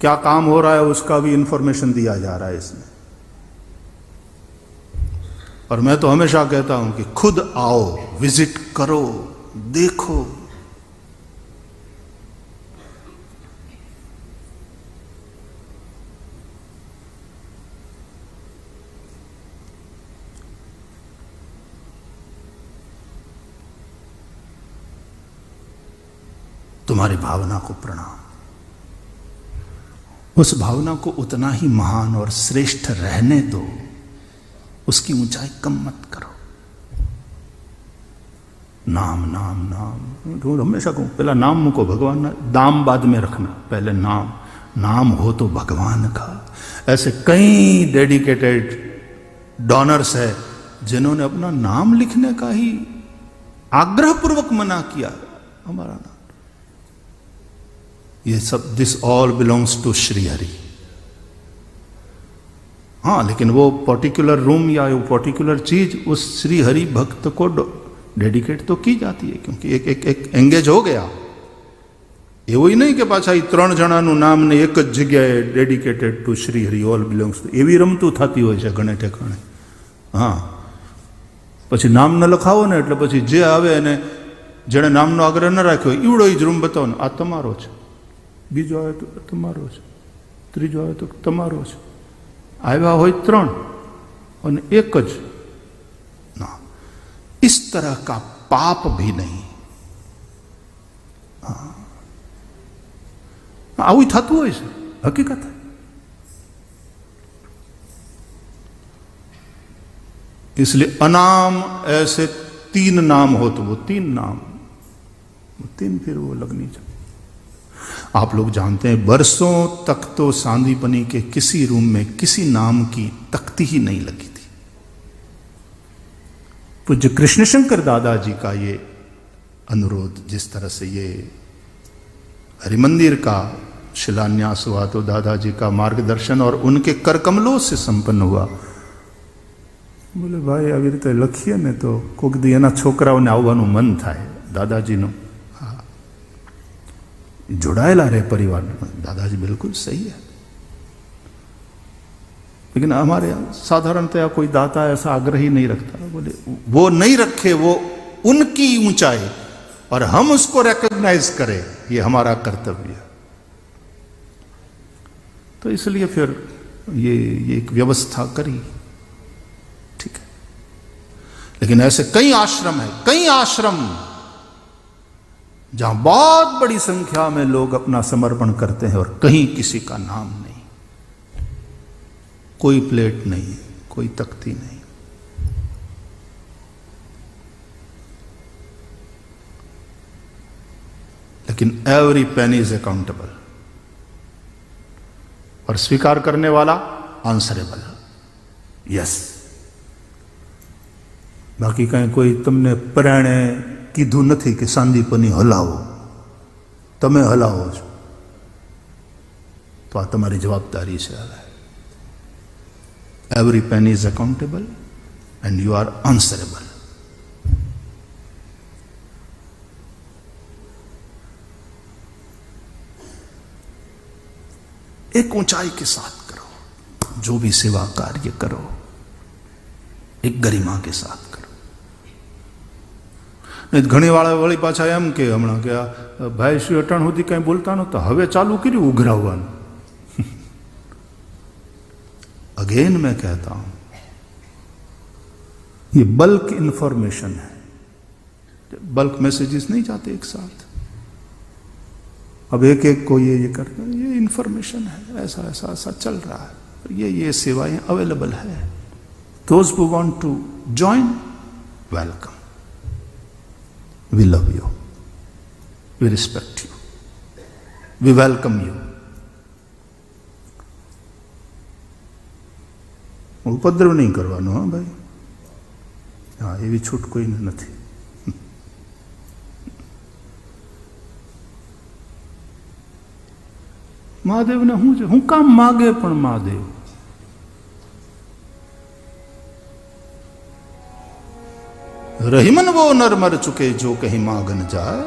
क्या काम हो रहा है उसका भी इंफॉर्मेशन दिया जा रहा है इसमें. और मैं तो हमेशा कहता हूं कि खुद आओ, विजिट करो, देखो. तुम्हारी भावना को प्रणाम. उस भावना को उतना ही महान और श्रेष्ठ रहने दो, उसकी ऊंचाई कम मत करो. नाम नाम नाम, हमेशा कहूं पहला नाम मुको, भगवान दाम बाद में रखना, पहले नाम. नाम हो तो भगवान का. ऐसे कई डेडिकेटेड डोनर्स है जिन्होंने अपना नाम लिखने का ही आग्रहपूर्वक मना किया. हमारा नाम, ये सब, this all belongs to Shri Hari. हाँ, लेकिन वो पर्टिकुलर रूम या वो पर्टिकुलर चीज उस श्री हरि भक्त को डेडिकेट तो की जाती है, क्योंकि एक एक एक एंगेज हो गया. એવું નહીં કે પાછા એ 3 જણાનું નામ ને એક જ જગ્યાએ dedicated two Shri Hari, all belongs to, એવી રમતું થતી હોય છે ઘણે ઠેકાણે. હા, પછી નામ ન લખાવો ને એટલે પછી જે આવે એને જેણે નામનો આગ્રહ ન રાખ્યો ઈવડો જ રૂમ બતાવો ને, આ તમારો છે, બીજો આવે તો તમારો છે, ત્રીજો આવે તો તમારો છે. આવ્યા હોય 3 અને એક જ ના. इस तरह का पाप भी नहीं। આવું થતું હોય છે, હકીકત है। इसलिए अनाम ऐसे 3 नाम हो तो वो 3 नाम, वो 3 फिर वो लगनी चाहिए। आप लोग जानते हैं बरसों तक तो सांदीपनी के किसी रूम में किसी नाम की तख्ती ही नहीं लगी थी। पूज्य कृष्णशंकर दादाजी का ये अनुरोध, जिस तरह से ये हरिमंदिर का शिलान्यास हुआ तो दादाजी का मार्गदर्शन और उनके कर कमलों से संपन्न हुआ। बोले भाई આવી રીતે લખીએ ને તો કોક દી એના છોકરાઓને આવવાનું મન થાય દાદાજીનું। જોડાયેલા રહે परिवार में। दादाजी बिल्कुल सही है, लेकिन हमारे यहाँ साधारणतया कोई दाता ऐसा आग्रह ही नहीं रखता। बोले वो नहीं रखे, वो उनकी ऊंचाई और हम उसको रिकॉग्नाइज करें, ये हमारा कर्तव्य है। तो इसलिए फिर ये एक व्यवस्था करी, ठीक है। लेकिन ऐसे कई आश्रम है, कई आश्रम जहां बहुत बड़ी संख्या में लोग अपना समर्पण करते हैं और कहीं किसी का नाम नहीं, कोई प्लेट नहीं, कोई तख्ती नहीं। लेकिन एवरी पेनी इज अकाउंटेबल, और स्वीकार करने वाला आंसरेबल। यस, बाकी कहीं कोई तुमने पराणे कीधु नहीं कि सांदीपनी हलावो, तमे हलावो छो, तो आ तमारी जवाबदारी से है। Every penny is accountable and you are answerable. एक ऊंचाई के साथ करो, जो भी सेवा कार्य करो एक गरिमा के साथ करो। नहीं घणी वाला वળી पाछा एम के हमणा के भाई श्री अटाण सुधी कई बोलता नहोता, हवे चालू कर्युं उघराववानुं। अगेन मैं कहता हूं, ये बल्क इंफॉर्मेशन है, बल्क मैसेजेस नहीं जाते एक साथ। अब एक एक को ये करते, ये इंफॉर्मेशन है, ऐसा ऐसा ऐसा चल रहा है, ये सेवाएं अवेलेबल है। Those who want to join, welcome. We love you, we respect you, we welcome you. उपद्रव नहीं करवानो, हाँ भाई, हाँ एवी छूट कोई नहीं। महादेव ने हूँ काम मागे पण महादेव रहीमन वो नर मर चुके जो कहीं मागन जाए,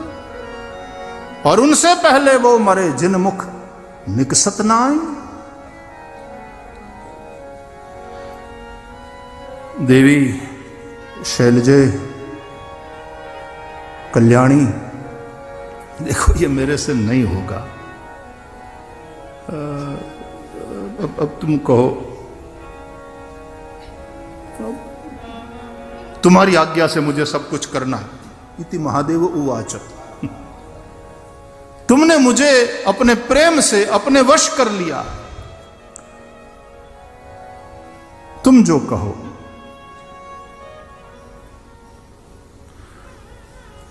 और उनसे पहले वो मरे जिन मुख निकसत नाय। देवी शैलजे कल्याणी, देखो ये मेरे से नहीं होगा, अब तुम कहो, तुम्हारी आज्ञा से मुझे सब कुछ करना है। इति महादेव उवाच, तुमने मुझे अपने प्रेम से अपने वश कर लिया, तुम जो कहो।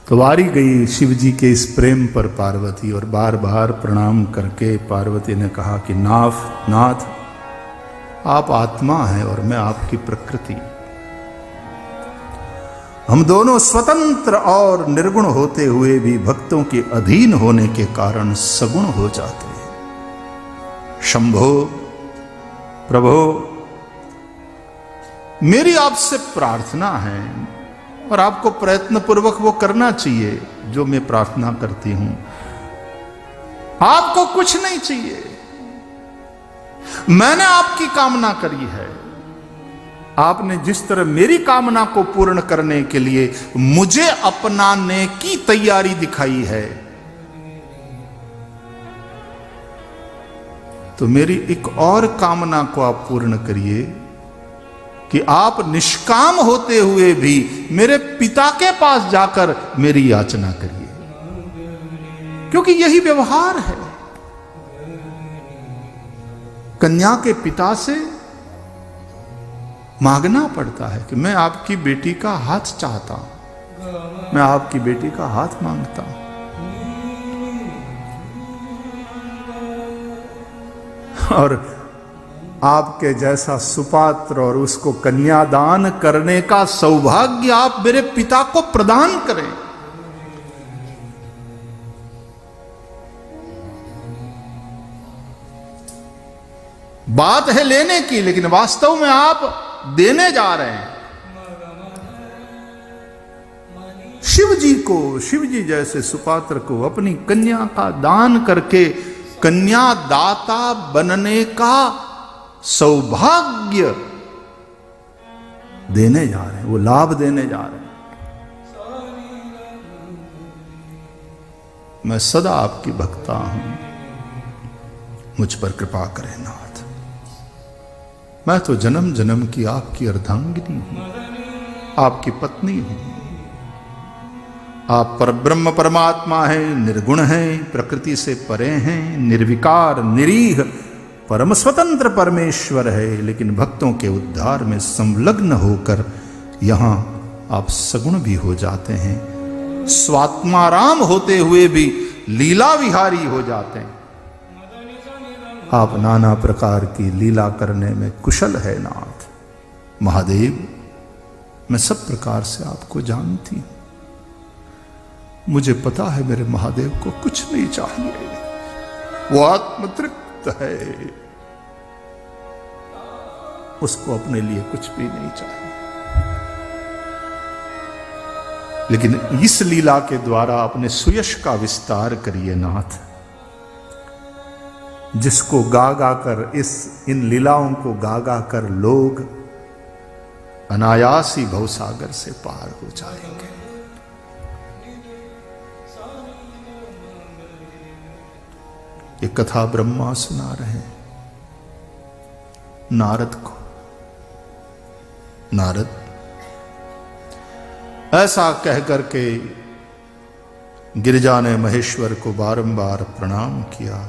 तो वारी गई शिव जी के इस प्रेम पर पार्वती, और बार बार प्रणाम करके पार्वती ने कहा कि नाथ आप आत्मा हैं और मैं आपकी प्रकृति, हम दोनों स्वतंत्र और निर्गुण होते हुए भी भक्तों के अधीन होने के कारण सगुण हो जाते हैं। शंभो प्रभो, मेरी आपसे प्रार्थना है, और आपको प्रयत्न पूर्वक वो करना चाहिए जो मैं प्रार्थना करती हूं। आपको कुछ नहीं चाहिए, मैंने आपकी कामना करी है। आपने जिस तरह मेरी कामना को पूर्ण करने के लिए मुझे अपनाने की तैयारी दिखाई है, तो मेरी एक और कामना को आप पूर्ण करिए कि आप निष्काम होते हुए भी मेरे पिता के पास जाकर मेरी याचना करिए, क्योंकि यही व्यवहार है। कन्या के पिता से मांगना पड़ता है कि मैं आपकी बेटी का हाथ चाहता हूं, मैं आपकी बेटी का हाथ मांगता हूं। और आपके जैसा सुपात्र और उसको कन्यादान करने का सौभाग्य आप मेरे पिता को प्रदान करें। बात है लेने की, लेकिन वास्तव में आप देने जा रहे हैं। शिव जी जैसे सुपात्र को अपनी कन्या का दान करके कन्या दाता बनने का सौभाग्य देने जा रहे हैं, वो लाभ देने जा रहे हैं। मैं सदा आपकी भक्ता हूं, मुझ पर कृपा करें नाथ। मैं तो जन्म जन्म की आपकी अर्धांगिनी हूं, आपकी पत्नी हूं। आप परब्रह्म परमात्मा हैं, निर्गुण हैं, प्रकृति से परे हैं, निर्विकार निरीह परम स्वतंत्र परमेश्वर है। लेकिन भक्तों के उद्धार में संलग्न होकर यहां आप सगुण भी हो जाते हैं, स्वात्माराम होते हुए भी लीला विहारी हो जाते हैं। आप नाना प्रकार की लीला करने में कुशल है नाथ। महादेव, मैं सब प्रकार से आपको जानती हूं। मुझे पता है मेरे महादेव को कुछ नहीं चाहिए, वो आत्मतृप्त है, उसको अपने लिए कुछ भी नहीं चाहिए। लेकिन इस लीला के द्वारा अपने सुयश का विस्तार करिए नाथ, जिसको गा गा कर इन लीलाओं को गा गा कर लोग अनायास ही भवसागर से पार हो जाएंगे। ये कथा ब्रह्मा सुना रहे हैं नारद को। नारद ऐसा कहकर के गिरिजा ने महेश्वर को बारंबार प्रणाम किया।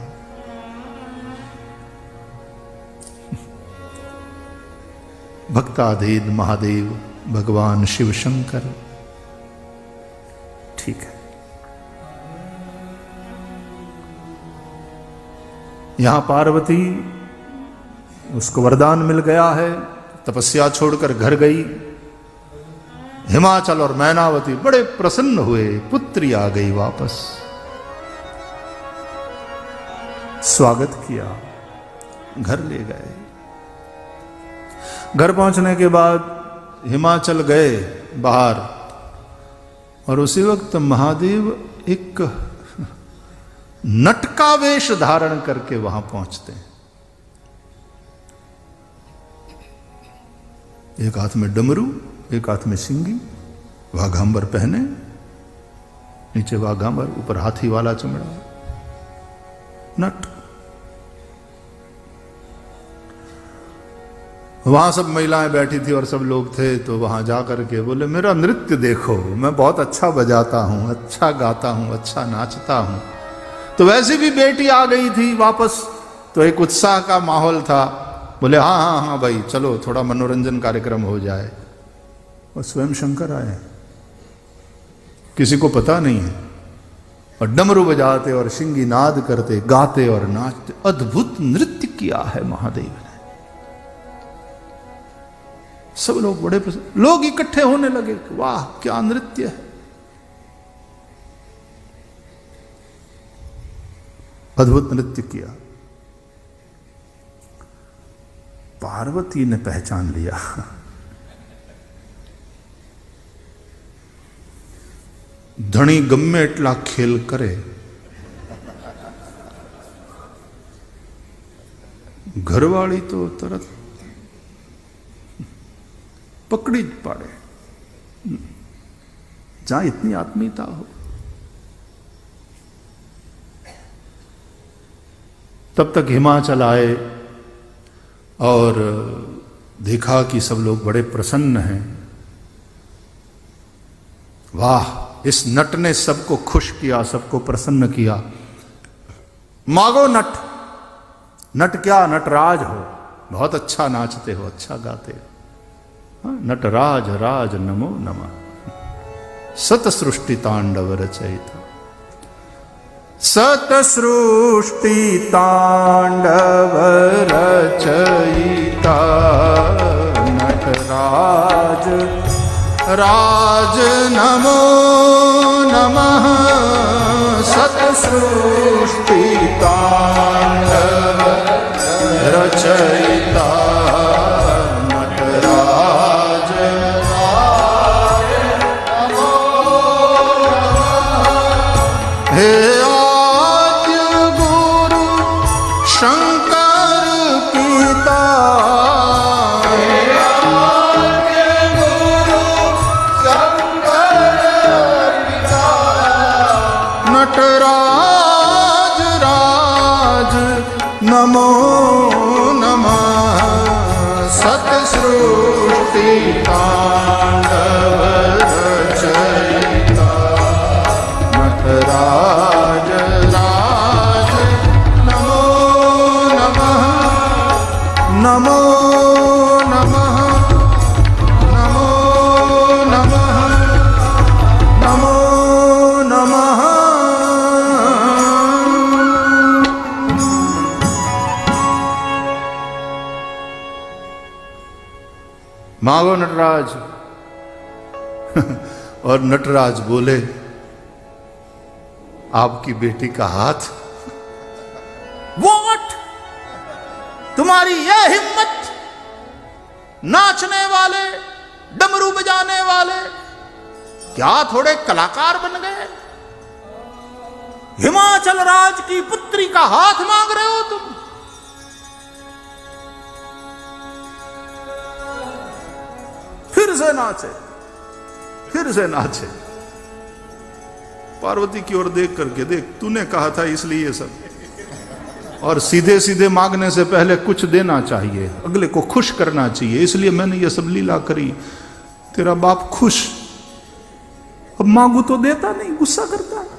भक्ताधीन महादेव भगवान शिव शंकर, ठीक है, यहां पार्वती, उसको वरदान मिल गया है, तपस्या छोड़कर घर गई। हिमाचल और मैनावती बड़े प्रसन्न हुए, पुत्री आ गई वापस। स्वागत किया, घर ले गए। घर पहुंचने के बाद हिमाचल गए बाहर, और उसी वक्त महादेव एक नट का वेश धारण करके वहां पहुंचते हैं। एक हाथ में डमरू, एक हाथ में सिंगी, वाघांबर पहने, नीचे वाघांबर, ऊपर हाथी वाला चमड़ा, नट। वहां सब महिलाएं बैठी थी और सब लोग थे, तो वहां जाकर के बोले मेरा नृत्य देखो, मैं बहुत अच्छा बजाता हूं, अच्छा गाता हूं, अच्छा नाचता हूं। तो वैसे भी बेटी आ गई थी वापस, तो एक उत्साह का माहौल था। बोले हाँ हाँ हाँ भाई चलो, थोड़ा मनोरंजन कार्यक्रम हो जाए। और स्वयं शंकर आए, किसी को पता नहीं है, और डमरू बजाते और सिंगी नाद करते, गाते और नाचते अद्भुत नृत्य किया है महादेव ने। सब लोग बड़े प्रसन्न, लोग इकट्ठे होने लगे, वाह क्या नृत्य है, अद्भुत नृत्य किया। पार्वती ने पहचान लिया, धनी गम्मे एटला खेल करे, घरवाली तो तरत पकड़ी ज पाड़े, जहां इतनी आत्मीयता हो। तब तक हिमाचल आए और देखा कि सब लोग बड़े प्रसन्न हैं। वाह, इस नट ने सबको खुश किया, सबको प्रसन्न किया। मांगो नट। नट क्या, नटराज हो, बहुत अच्छा नाचते हो, अच्छा गाते हो। नटराज राज नमो नमः। सत सृष्टि तांडव रचयिता। सत सृष्टि तांडव रचयिता नटराज राज नमो नमः। सत सृष्टि तांडव रचयिता नटराज राज नमो नमः। हे नमो नमः। सत सृष्टि तांडव रचयिता नटराज राज नमो नमः। नमो नमः। नमो नमः। नमो नमः। मांगो नटराज। और नटराज बोले, आपकी बेटी का हाथ। वॉट, तुम्हारी यह हिम्मत, नाचने वाले, डमरू बजाने वाले, क्या थोड़े कलाकार बन गए? हिमाचल राज की पुत्री का हाथ मांग रहे हो तुम? फिर से नाचे, फिर से नाचे। पार्वती की ओर देख करके, देख तूने कहा था इसलिए ये सब। और सीधे सीधे मांगने से पहले कुछ देना चाहिए, अगले को खुश करना चाहिए, इसलिए मैंने ये सब लीला करी। तेरा बाप खुश, अब मांगू तो देता नहीं, गुस्सा करता है।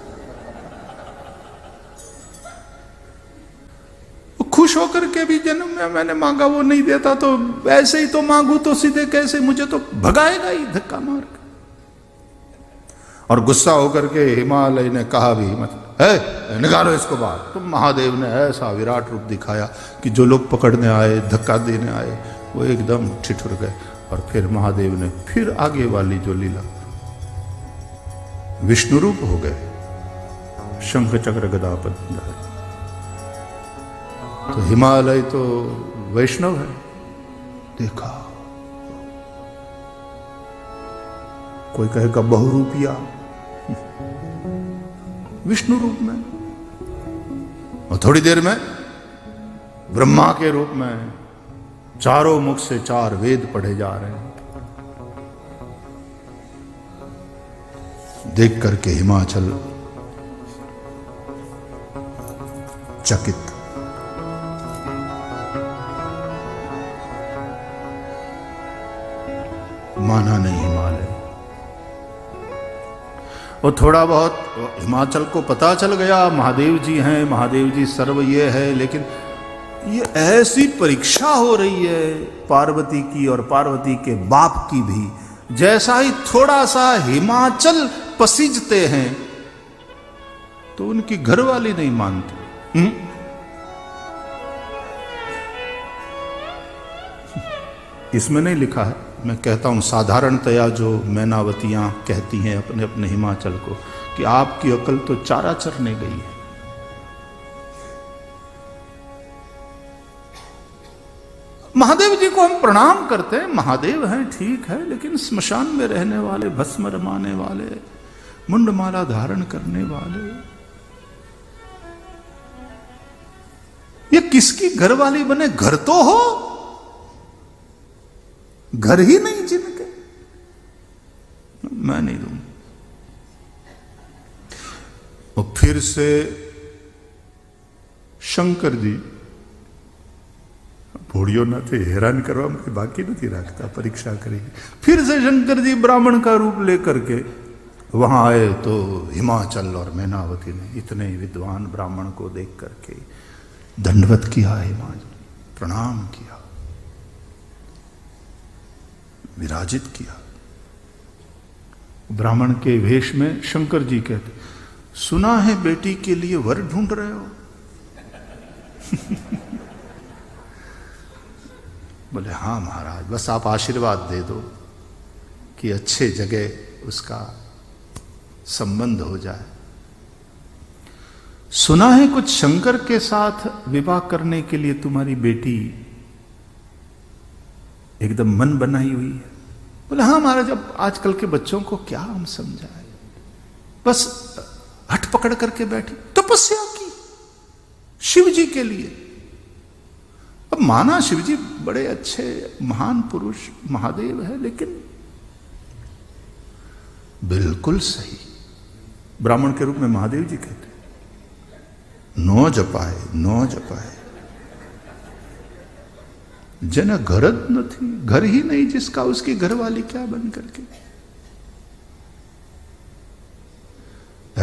खुश होकर के भी जन्म में मैंने मांगा वो नहीं देता, तो ऐसे ही तो मांगू तो सीधे कैसे, मुझे तो भगाएगा ही धक्का मार के। और गुस्सा होकर के हिमालय ने कहा भी, मतलब है निकालो इसको बाहर। तो महादेव ने ऐसा विराट रूप दिखाया कि जो लोग पकड़ने आए, धक्का देने आए, वो एकदम ठिठुर गए। और फिर महादेव ने फिर आगे वाली जो लीला, विष्णु रूप हो गए, शंख चक्र गदा पद्मधारी। तो हिमालय तो वैष्णव है, देखा। कोई कहेगा बहुरूपिया, विष्णु रूप में। और थोड़ी देर में ब्रह्मा के रूप में चारों मुख से 4 वेद पढ़े जा रहे हैं। देख करके हिमाचल चकित। माना नहीं हिमालय। और थोड़ा बहुत हिमाचल को पता चल गया महादेव जी हैं, महादेव जी सर्व ये है, लेकिन ये ऐसी परीक्षा हो रही है पार्वती की और पार्वती के बाप की भी। जैसा ही थोड़ा सा हिमाचल पसीजते हैं तो उनकी घरवाली नहीं मानती। इसमें नहीं लिखा है, मैं कहता हूं साधारणतया जो मैनावतियां कहती हैं अपने अपने हिमाचल को कि आपकी अकल तो चारा चरने गई है। महादेव जी को हम प्रणाम करते हैं, महादेव हैं ठीक है, लेकिन स्मशान में रहने वाले, भस्म रमाने वाले, मुंडमाला धारण करने वाले, ये किसकी घरवाली बने? घर तो हो, घर ही नहीं जिनके। मैं नहीं दूंगा। और फिर से शंकर जी ભોળિયો નથી, હેરાન કરવામાં કંઈ બાકી નથી રાખતા, परीक्षा करेगी। फिर से शंकर जी ब्राह्मण का रूप लेकर के वहां आए तो हिमाचल और मैनावती ने इतने विद्वान ब्राह्मण को देख करके दंडवत किया, हिमाचल प्रणाम किया, विराजित किया। ब्राह्मण के वेश में शंकर जी कहते, सुना है बेटी के लिए वर ढूंढ रहे हो। बोले हाँ महाराज, बस आप आशीर्वाद दे दो कि अच्छे जगह उसका संबंध हो जाए। सुना है कुछ शंकर के साथ विवाह करने के लिए तुम्हारी बेटी एकदम मन बनाई हुई है। बोले हाँ महाराज, अब आजकल के बच्चों को क्या हम समझाए, बस हट पकड़ करके बैठी, तपस्या की शिव जी के लिए। अब माना शिव जी बड़े अच्छे महान पुरुष महादेव है, लेकिन बिल्कुल सही ब्राह्मण के रूप में महादेव जी कहते, नो जपाए, नो जपाए। जना घरत नहीं, घर ही नहीं जिसका, उसकी घरवाली क्या बन करके।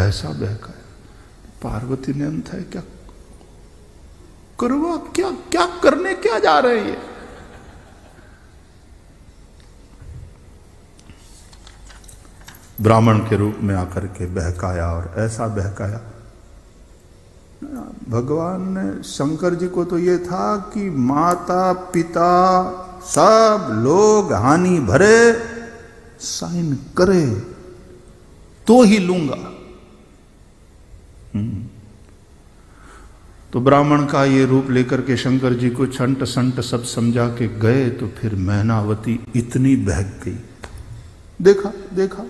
ऐसा बहका पार्वती ने अंत है, क्या करवा, क्या क्या करने क्या जा रहे हैं ये। ब्राह्मण के रूप में आकर के बहकाया, और ऐसा बहकाया। भगवान ने शंकर जी को तो ये था कि माता पिता सब लोग हानि भरे साइन करे तो ही लूंगा। तो ब्राह्मण का ये रूप लेकर के शंकर जी को छंट संट सब समझा के गए, तो फिर मैनावती इतनी बहक गई। देखा देखा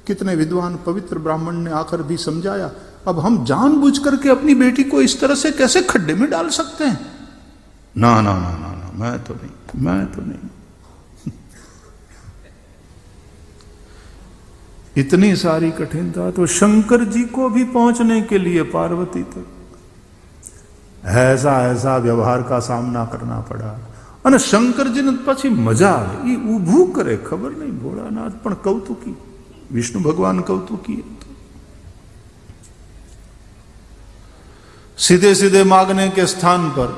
कितने विद्वान पवित्र ब्राह्मण ने आकर भी समझाया। अब हम जानबूझ करके अपनी बेटी को इस तरह से कैसे खड्डे में डाल सकते हैं? ना ना ना ना ना, मैं तो नहीं, मैं तो नहीं। इतनी सारी कठिनता, तो शंकर जी को भी पहुंचने के लिए पार्वती तक ऐसा ऐसा व्यवहार का सामना करना पड़ा। અને શંકરજીને પછી મજા આવે, એ ઊભું કરે ખબર નહીં, ભોળાનાથ પણ કૌતુકી, વિષ્ણુ ભગવાન કૌતુકી। सीधे सीधे मांगने के स्थान पर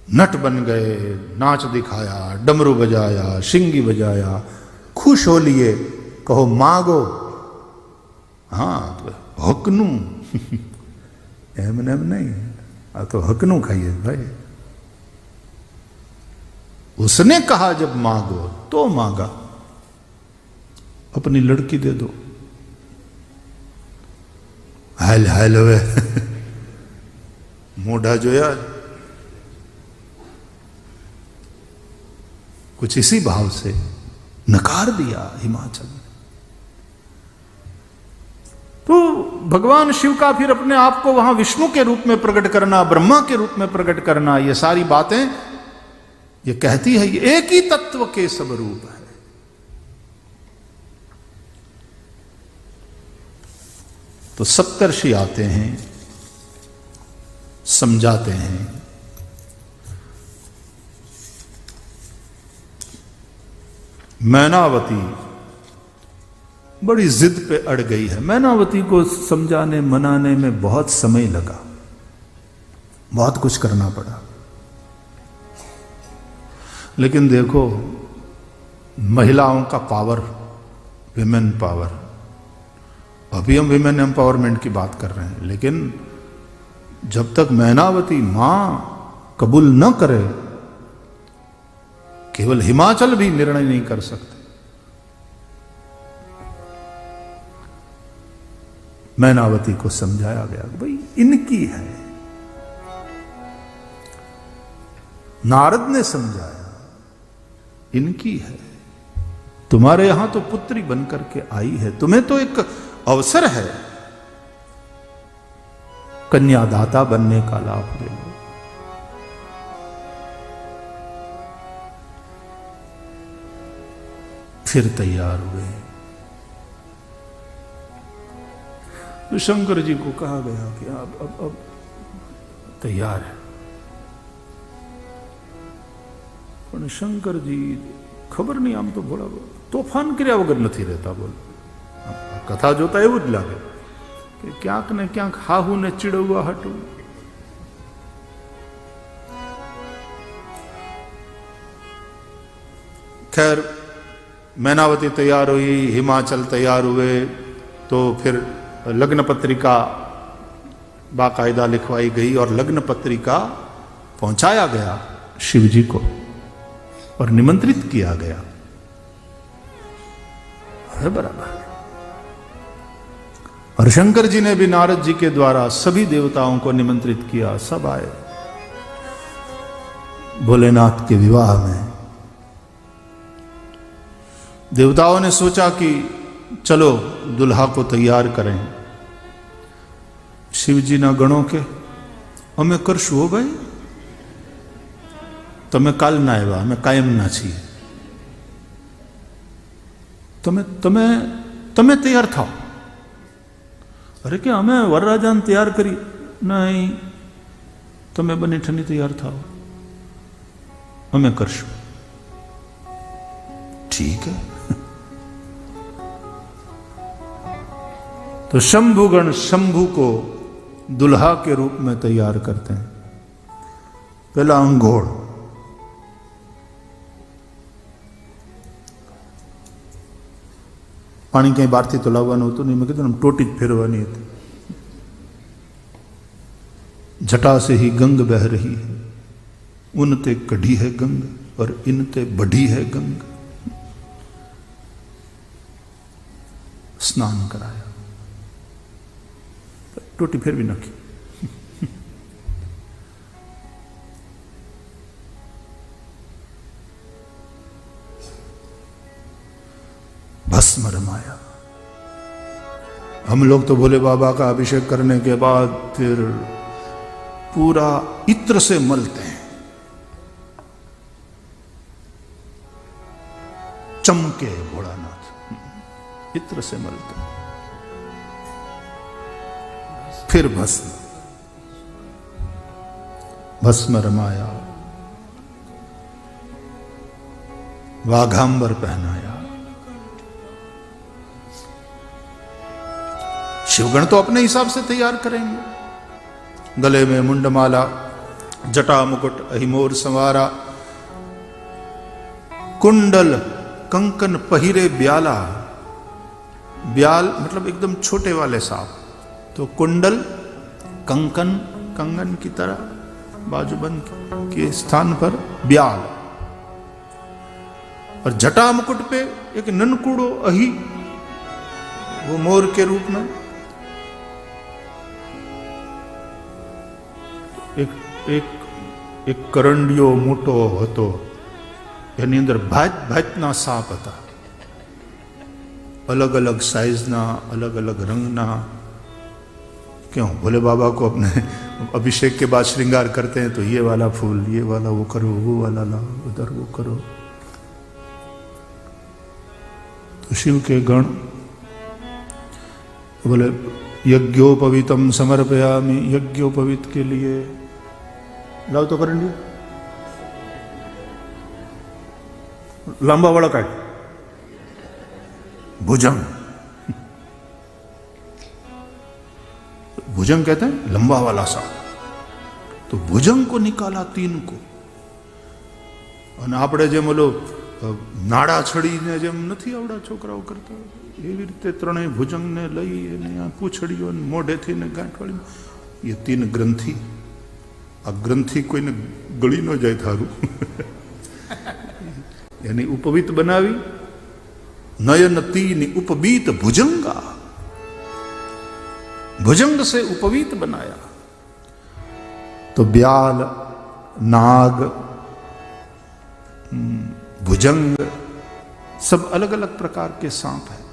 नट बन गए, नाच दिखाया, डमरू बजाया, शिंगी बजाया, खुश हो लिए, कहो मांगो। हाँ तो हकनू एम नहीं, आ तो हकनू खाइए भाई। उसने कहा जब मांगो तो मांगा, अपनी लड़की दे दो। हाल हाल हुए मोढ़ा जोया, कुछ इसी भाव से नकार दिया हिमाचल। तो भगवान शिव का फिर अपने आप को वहां विष्णु के रूप में प्रकट करना, ब्रह्मा के रूप में प्रकट करना, ये सारी बातें ये कहती है ये एक ही तत्व के सब रूप है। तो सप्तर्षि आते हैं, समझाते हैं। मैनावती बड़ी जिद पे अड़ गई है। मैनावती को समझाने मनाने में बहुत समय लगा, बहुत कुछ करना पड़ा। लेकिन देखो महिलाओं का पावर, विमेन पावर, अभी हम विमेन एम्पावरमेंट की बात कर रहे हैं, लेकिन जब तक मैनावती मां कबूल न करे, केवल हिमाचल भी निर्णय नहीं कर सकते। मैनावती को समझाया गया भाई इनकी है। नारद ने समझाया इनकी है, तुम्हारे यहां तो पुत्री बनकर के आई है, तुम्हें तो एक अवसर है कन्यादाता बनने का, लाभ ले लो। फिर तैयार हुए। तो शंकर जी को कहा गया कि अब तैयार है। પણ શંકરજી ખબર નહીં, આમ તો ભોળા તોફાન કર્યા વગર નથી રહેતા. બોલ, કથા જોતા એવું જ લાગે કે ક્યાંક ને ક્યાંક હાહુને ચીડવવા હાટું. खैर मैनावती तैयार हुई, हिमाचल तैयार हुए, तो फिर लग्न पत्रिका बाकायदा लिखवाई गई और लग्न पत्रिका पहुंचाया गया शिव जी को और निमंत्रित किया गया है बराबर. और शंकर जी ने भी नारद जी के द्वारा सभी देवताओं को निमंत्रित किया. सब आए भोलेनाथ के विवाह में. देवताओं ने सोचा कि चलो दुल्हा को तैयार करें. शिवजी ना गणों के अमे करशु हो भाई, तमे काल ना आव्या, अमे कायम ना छीए, तमे तमे तमे तैयार थाओ. अरे के अमे वरराजा ने तैयार करी नहीं, तमे बने ठनी तैयार थाओ, अमे करशु. ठीक है. तो शंभुगण शंभु को दुल्हा के रूप में तैयार करते हैं. पहला अंगोड़, पानी कहीं बार थी तो लावવાનું હતું नहीं, मैं कहता हम टोटी फेरवानी थी. जटा से ही गंग बह रही है, उनते कढ़ी है गंग और इनते बढ़ी है गंग. स्नान कराया, टोटी फिर भी नाखी. भस्म रमाया. हम लोग तो भोले बाबा का अभिषेक करने के बाद फिर पूरा इत्र से मलते हैं, चमके भोलानाथ, इत्र से मलते हैं. फिर भस्म, भस्म रमाया, वाघांबर पहनाया. शिवगण तो अपने हिसाब से तैयार करेंगे. गले में मुंडमाला, जटा मुकुट, अहिमोर संवारा, कुंडल कंकन पहिरे ब्याला. ब्याल मतलब एकदम छोटे वाले सांप, तो कुंडल कंकन, कंगन की तरह बाजूबंद के स्थान पर ब्याल. और जटा मुकुट पे एक ननकुड़ो अही, वो मोर के रूप में. एक करंडियो मोटो હતો, એની અંદર ભાત ભાતના સાપ હતા, अलग अलग साइजना, अलग अलग रंगना. क्यों भोले बाबा को अपने अभिषेक के बाद श्रृंगार करते हैं तो ये वाला फूल, ये वाला वो करो, वो वाला लाओ, उधर वो करो. तो शिव के गण बोले यज्ञोपवीतम समर्पयामि, यज्ञोपवीत के लिए लाओ तो करंडी लंबा वाला काट, भुजंग. भुजंग कहते हैं लंबा वाला सांप. तो भुजंग को निकाला 3 को. અને આપણે જેમ ઓલો નાડા છડીને જેમ નથી આવડા છોકરાઓ કરતા, એવી રીતે ત્રણેય ભુજંગને લઈ અને આ પૂંછડીઓ મોઢેથી ને ગાંઠવાળી, એ 3 ગ્રંથિ. આ ગ્રંથિ કોઈને ગળી ન જાય થારું, એની ઉપવીત બનાવી. नयन 3 उपवीत भुजंगा, भुजंग से उपवीत बनाया. तो ब्याल, नाग, भुजंग सब अलग अलग प्रकार के सांप हैं.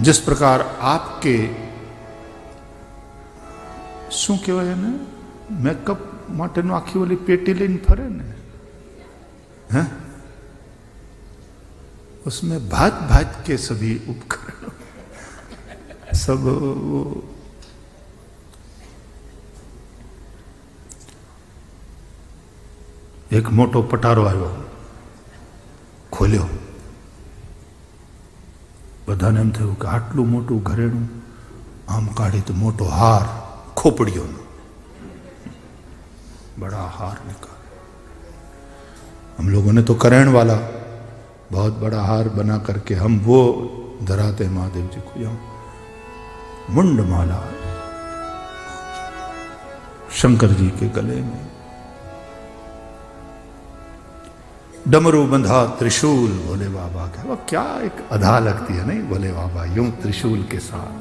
जिस प्रकार आपके શું કહેવાય ને, મેકઅપ માટેનું આખી ઓલી પેટી લઈને ફરે ને, હે, उसमें भात भात के सभी उपकरण सब वो. એક મોટો પટારો આવ્યો, ખોલ્યો. બધાને એમ થયું કે આટલું મોટું ઘરેણું, આમ કાઢી તો મોટો હાર खोपड़ियों, बड़ा हार निकाला. हम लोगों ने तो करण वाला बहुत बड़ा हार बना करके हम वो धराते महादेव जी को. यहाँ मुंड माला शंकर जी के गले में, डमरू बंधा त्रिशूल भोले बाबा का. वो क्या एक अदा लगती है नहीं, भोले बाबा यूं त्रिशूल के साथ,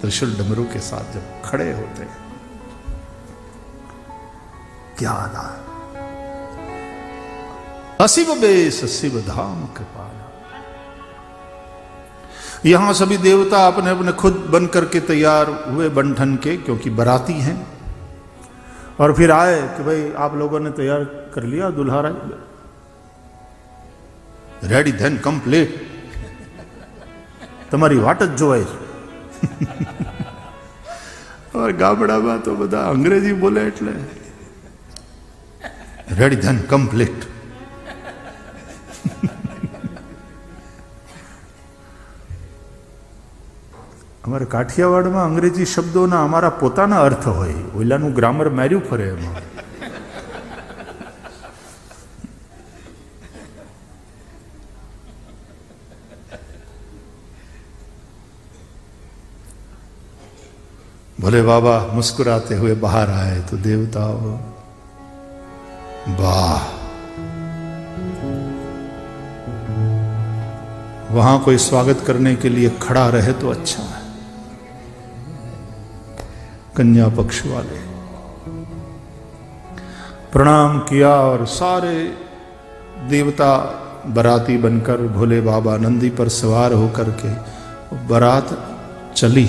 त्रिशूल डमरू के साथ जब खड़े होते हैं, क्या अदा. असिव बेस शिव धाम कृपाला. यहां सभी देवता अपने अपने खुद बन करके तैयार हुए बंठन के, क्योंकि बराती हैं. और फिर आए कि भाई आप लोगों ने तैयार कर लिया दुल्हा, रेडी धन कंप्लीट, તમારી વાટ જ જોવાય છે. और ગામડામાં તો બધા અંગ્રેજી બોલે એટલે રેડી ધન કમ્પ્લીટ. અમારે કાઠિયાવાડમાં અંગ્રેજી શબ્દોના અમારા પોતાના અર્થ હોય, ઓલાનું ગ્રામર માર્યું ફરે એમાં. भोले बाबा मुस्कुराते हुए बाहर आए तो देवताओं, वाह, वहां कोई स्वागत करने के लिए खड़ा रहे तो अच्छा है. कन्या पक्ष वाले प्रणाम किया और सारे देवता बराती बनकर भोले बाबा नंदी पर सवार होकर के बारात चली.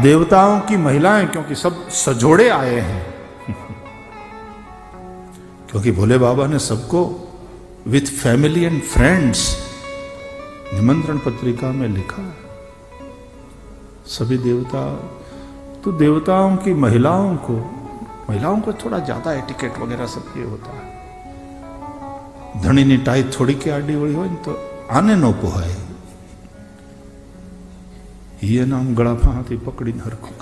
देवताओं की महिलाएं, क्योंकि सब सजोड़े आए हैं, क्योंकि भोले बाबा ने सबको विथ फैमिली एंड फ्रेंड्स निमंत्रण पत्रिका में लिखा है. सभी देवता, तो देवताओं की महिलाओं को थोड़ा ज्यादा एटिकेट वगैरह सब ये होता है. धनी ની ટાઈ થોડી કે આડી વળી હોય ને તો આને નો પોહાય. ये नाम गड़ाफा हाथी पकड़ी हरखो.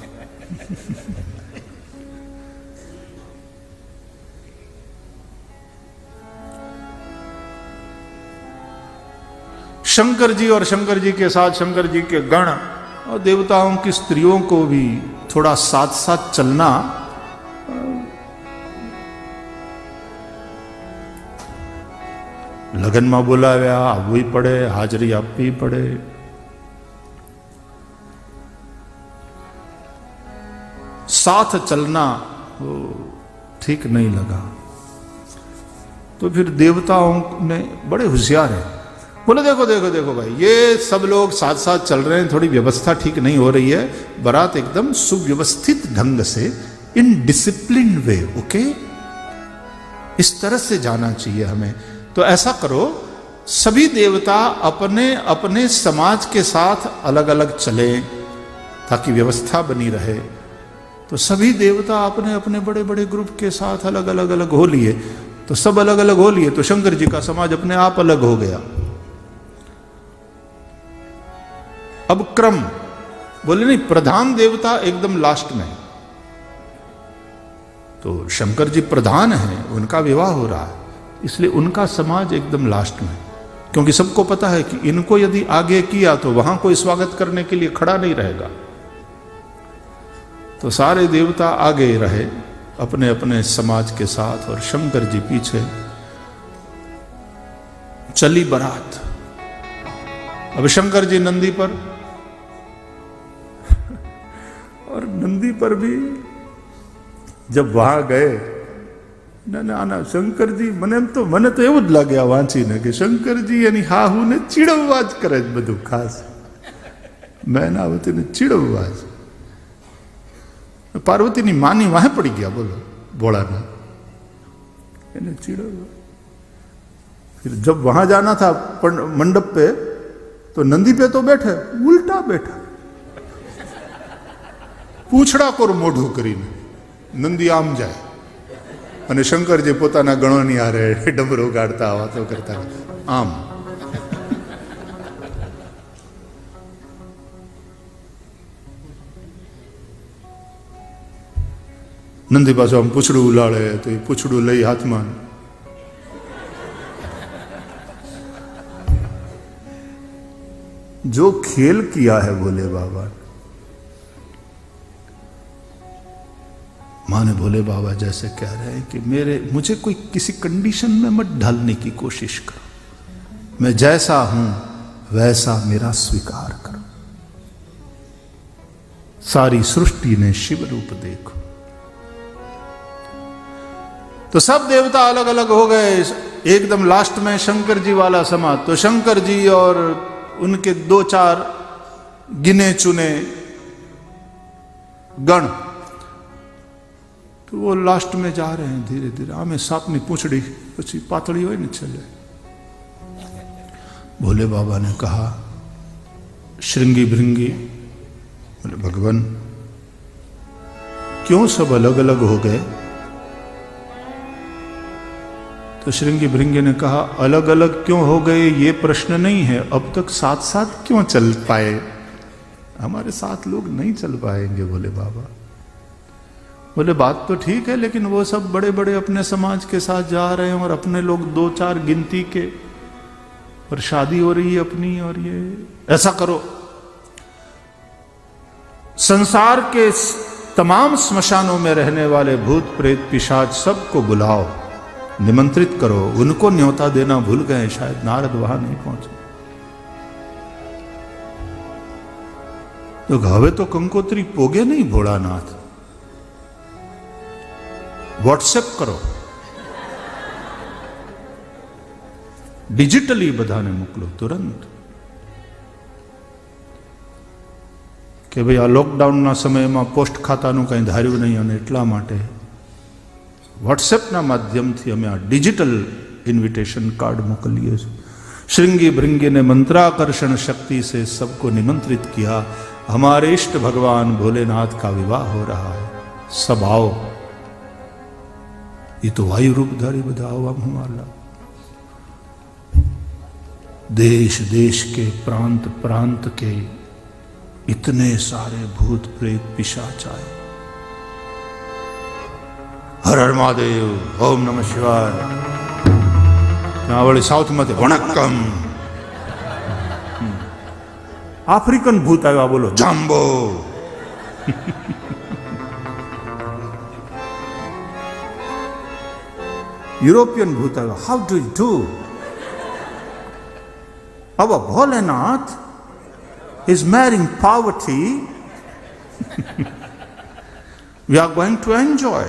शंकर जी और शंकर जी के साथ शंकर जी के गण और देवताओं की स्त्रियों को भी थोड़ा साथ साथ चलना लगन में बोलाव्या, आववी पड़े, हाजरी आपवी पड़े. साथ चलना ठीक नहीं लगा. तो फिर देवताओं ने बड़े होशियार हैं, बोले देखो देखो देखो भाई, ये सब लोग साथ साथ चल रहे हैं, थोड़ी व्यवस्था ठीक नहीं हो रही है. बारात एकदम सुव्यवस्थित ढंग से, इन डिसिप्लिन वे, ओके, इस तरह से जाना चाहिए हमें. तो ऐसा करो, सभी देवता अपने अपने समाज के साथ अलग अलग चले ताकि व्यवस्था बनी रहे. तो सभी देवता अपने अपने बड़े बड़े ग्रुप के साथ अलग अलग अलग हो लिए. तो सब अलग अलग हो लिए तो शंकर जी का समाज अपने आप अलग हो गया. अब क्रम बोले नहीं, प्रधान देवता एकदम लास्ट में. तो शंकर जी प्रधान हैं, उनका विवाह हो रहा है, इसलिए उनका समाज एकदम लास्ट में. क्योंकि सबको पता है कि इनको यदि आगे किया तो वहां कोई स्वागत करने के लिए खड़ा नहीं रहेगा. तो सारे देवता आगे रहे अपने अपने समाज के साथ और शंकर जी पीछे. चली बारात. अब शंकर जी नंदी पर, और नंदी पर भी जब वहां गए, ना शंकर जी, મને તો એવું જ લાગે આ વાંચીને કે શંકર जी એની હાહુને ચીડવવા જ કરે છે બધું. ખાસ मैनावतीને ચીડવવા જ. पार्वती मानी वहां पड़ी गया, बोलो भोलानाथ એને ચીડવવા. फिर जब वहां जाना था मंडप पे, तो नंदी पे तो बैठे, उल्टा बैठा, पूछड़ा कोर मोढ़ू करीने. नंदी आम जाए, અને શંકરજી પોતાના ગણોની હારે ડમરો ગાડતા વાતો કરતા આમ. નંદી પાછું આમ પૂછડું ઉલાળે તો એ પૂછડું લઈ હાથમાં. जो खेल किया है भोले बाबा, माने भोले बाबा जैसे कह रहे हैं कि मुझे कोई किसी कंडीशन में मत ढालने की कोशिश करो, मैं जैसा हूं वैसा मेरा स्वीकार करो. सारी सृष्टि ने शिव रूप देखो. तो सब देवता अलग अलग हो गए. एकदम लास्ट में शंकर जी वाला समाज. तो शंकर जी और उनके 2-4 गिने चुने गण, तो वो लास्ट में जा रहे हैं धीरे धीरे. आमे सांपनी पूंछड़ी पछी पातળી હોય ને છેલ્લે. भोले बाबा ने कहा, श्रृंगी भृंगी, बोले भगवान क्यों सब अलग अलग हो गए? तो श्रृंगी भृंगी ने कहा, अलग अलग क्यों हो गए ये प्रश्न नहीं है, अब तक साथ साथ क्यों चल पाए? हमारे साथ लोग नहीं चल पाएंगे. बोले बाबा, बोले बात तो ठीक है, लेकिन वो सब बड़े बड़े अपने समाज के साथ जा रहे हैं और अपने लोग 2-4 गिनती के, और शादी हो रही है अपनी. और ये ऐसा करो, संसार के तमाम स्मशानों में रहने वाले भूत प्रेत पिशाच सबको बुलाओ, निमंत्रित करो. उनको न्योता देना भूल गए, शायद नारद वहां नहीं पहुंचे. तो હવે તો કંકોત્રી પોગે નહીં ભોળાનાથ, વોટ્સએપ કરો, ડિજિટલી બધાને મોકલો તુરંત. કે ભાઈ આ લોકડાઉનના સમયમાં પોસ્ટ ખાતાનું કંઈ ધાર્યું નહીં અને એટલા માટે વોટ્સએપના માધ્યમથી અમે આ ડિજિટલ ઇન્વિટેશન કાર્ડ મોકલીએ છીએ. श्रृंगी भृंगी ने मंत्राकर्षण शक्ति से सबको निमंत्रित किया. हमारे इष्ट भगवान भोलेनाथ का विवाह हो रहा है, सब आओ. ये तो वायु रूपधारी बधाओ हम हमारा. देश देश के प्रांत प्रांत के इतने सारे भूत प्रेत पिशाच आए. हर हर महादेव, ओम नमः शिवाय. वળી સાઉથમાંથી વણક્કમ. આફ્રિકન ભૂત આવ્યા, બોલો જાંબો. યુરોપિયન ભૂત આવ્યા, how do you do? Our Bholenath is marrying poverty. We are going to enjoy.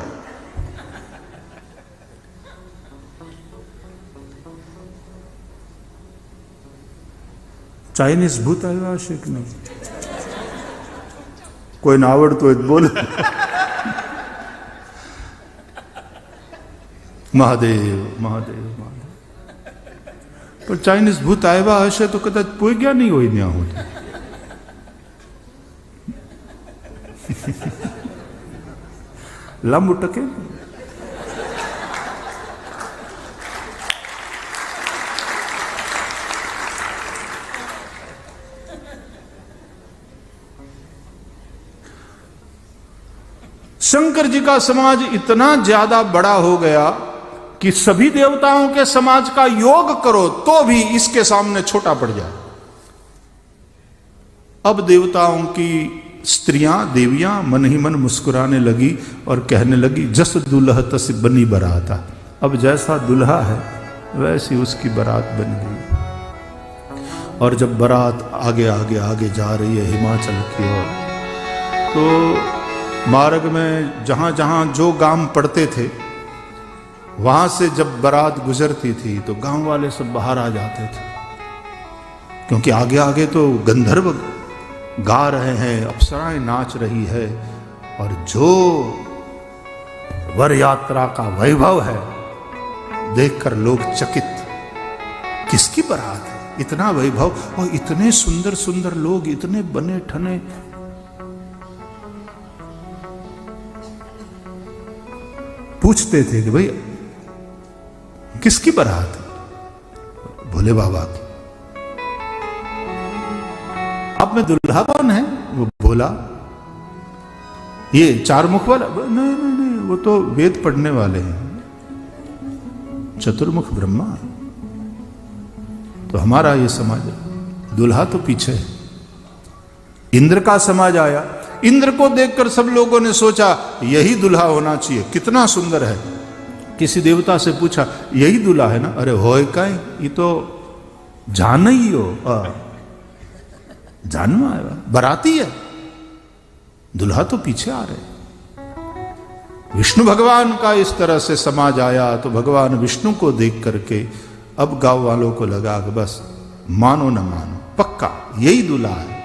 Chinese ભૂત આવ્યા હશે કે નહીં? કોઈને આવડતું હોય તો બોલો. મહાદેવ મહાદેવ મહાદેવ. પણ ચાઇનીઝ ભૂત આવ્યા હશે તો કદાચ પોગ્યા નહીં હોય ત્યાં હું. લાંબુ ટકે. शंकर जी का समाज इतना ज्यादा बड़ा हो गया कि सभी देवताओं के समाज का योग करो तो भी इसके सामने छोटा पड़ जाए. अब देवताओं की स्त्रियां देवियां मन ही मन मुस्कुराने लगी और कहने लगी, जस दुल्हा तस बनी बराता. अब जैसा दुल्हा है वैसी उसकी बारात बन गई. और जब बारात आगे आगे आगे जा रही है हिमाचल की ओर, तो मार्ग में जहां जहां जो गांव पड़ते थे वहां से जब बारात गुजरती थी तो गांव वाले सब बाहर आ जाते थे, क्योंकि आगे आगे तो गंधर्व गा रहे हैं, अप्सराएं नाच रही है, और जो वर यात्रा का वैभव है देखकर लोग चकित. किसकी बारात है? इतना वैभव और इतने सुंदर सुंदर लोग, इतने बने ठने. पूछते थे कि भाई किसकी बारात है? भोले बाबा की। अब में दुल्हा कौन है? वो बोला ये चार मुख वाला। नहीं नहीं नहीं, वो तो वेद पढ़ने वाले हैं, चतुर्मुख ब्रह्मा। तो हमारा ये समाज, दुल्हा तो पीछे है। इंद्र का समाज आया, इंद्र को देखकर सब लोगों ने सोचा यही दुल्हा होना चाहिए, कितना सुंदर है। किसी देवता से पूछा यही दुल्हा है ना? अरे होए काई, ये तो जान ही हो, जानवा है, बराती है, दुल्हा तो पीछे आ रहे। विष्णु भगवान का इस तरह से समाज आया तो भगवान विष्णु को देख करके अब गांव वालों को लगा कि बस मानो न मानो, पक्का यही दुल्हा है।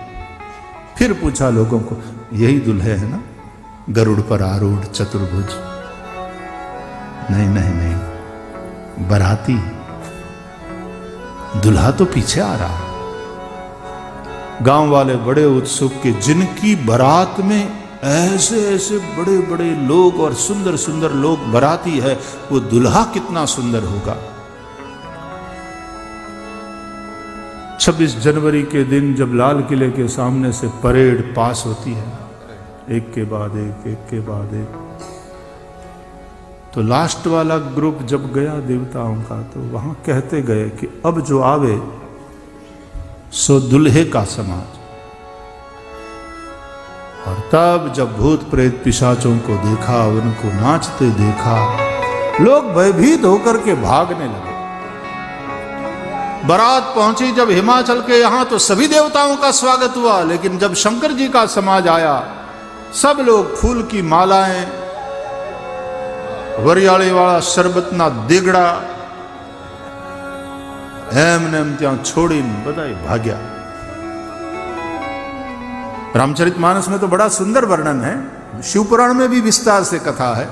फिर पूछा लोगों को यही दुल्हे है ना, गरुड़ पर आरूढ़ चतुर्भुज? नहीं नहीं नहीं, बराती, दुल्हा तो पीछे आ रहा है। गांव वाले बड़े उत्सुक कि जिनकी बारात में ऐसे ऐसे बड़े बड़े लोग और सुंदर सुंदर लोग बाराती है, वो दुल्हा कितना सुंदर होगा। 26 जनवरी के दिन जब लाल किले के सामने से परेड पास होती है, एक के बाद एक, एक के बाद एक, तो लास्ट वाला ग्रुप जब गया देवताओं का, तो वहां कहते गए कि अब जो आवे सो दुल्हे का समाज। और तब जब भूत प्रेत पिशाचों को देखा, उनको नाचते देखा, लोग भयभीत होकर के भागने लगे। बारात पहुंची जब हिमाचल के यहां तो सभी देवताओं का स्वागत हुआ, लेकिन जब शंकर जी का समाज आया, सब लोग फूल की मालाएं, वरियाले वाला शरबतना देगड़ा एमने त्या छोड़ी बताई भाग्या। रामचरितमानस में तो बड़ा सुंदर वर्णन है, शिवपुराण में भी विस्तार से कथा है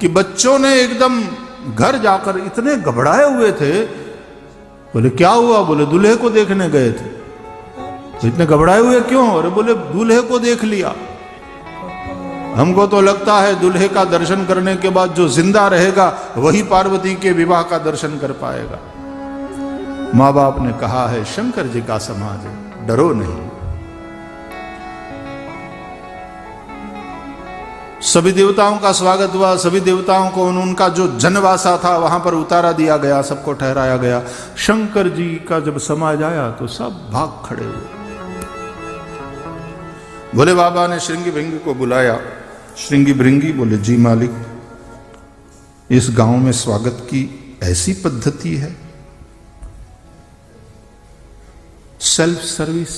कि बच्चों ने एकदम घर जाकर इतने घबराए हुए थे। बोले क्या हुआ? बोले दूल्हे को देखने गए थे। तो इतने घबराए हुए क्यों? अरे बोले दूल्हे को देख लिया, हमको तो लगता है दूल्हे का दर्शन करने के बाद जो जिंदा रहेगा वही पार्वती के विवाह का दर्शन कर पाएगा। माँ बाप ने कहा है शंकर जी का समाज है, डरो नहीं। सभी देवताओं का स्वागत हुआ, सभी देवताओं को उनका जो जनवासा था वहां पर उतारा दिया गया, सबको ठहराया गया। शंकर जी का जब समाज आया तो सब भाग खड़े हुए। भोले बाबा ने श्रृंगी भृंगी को बुलाया। श्रृंगी भृंगी बोले जी मालिक, इस गांव में स्वागत की ऐसी पद्धति है, सेल्फ सर्विस?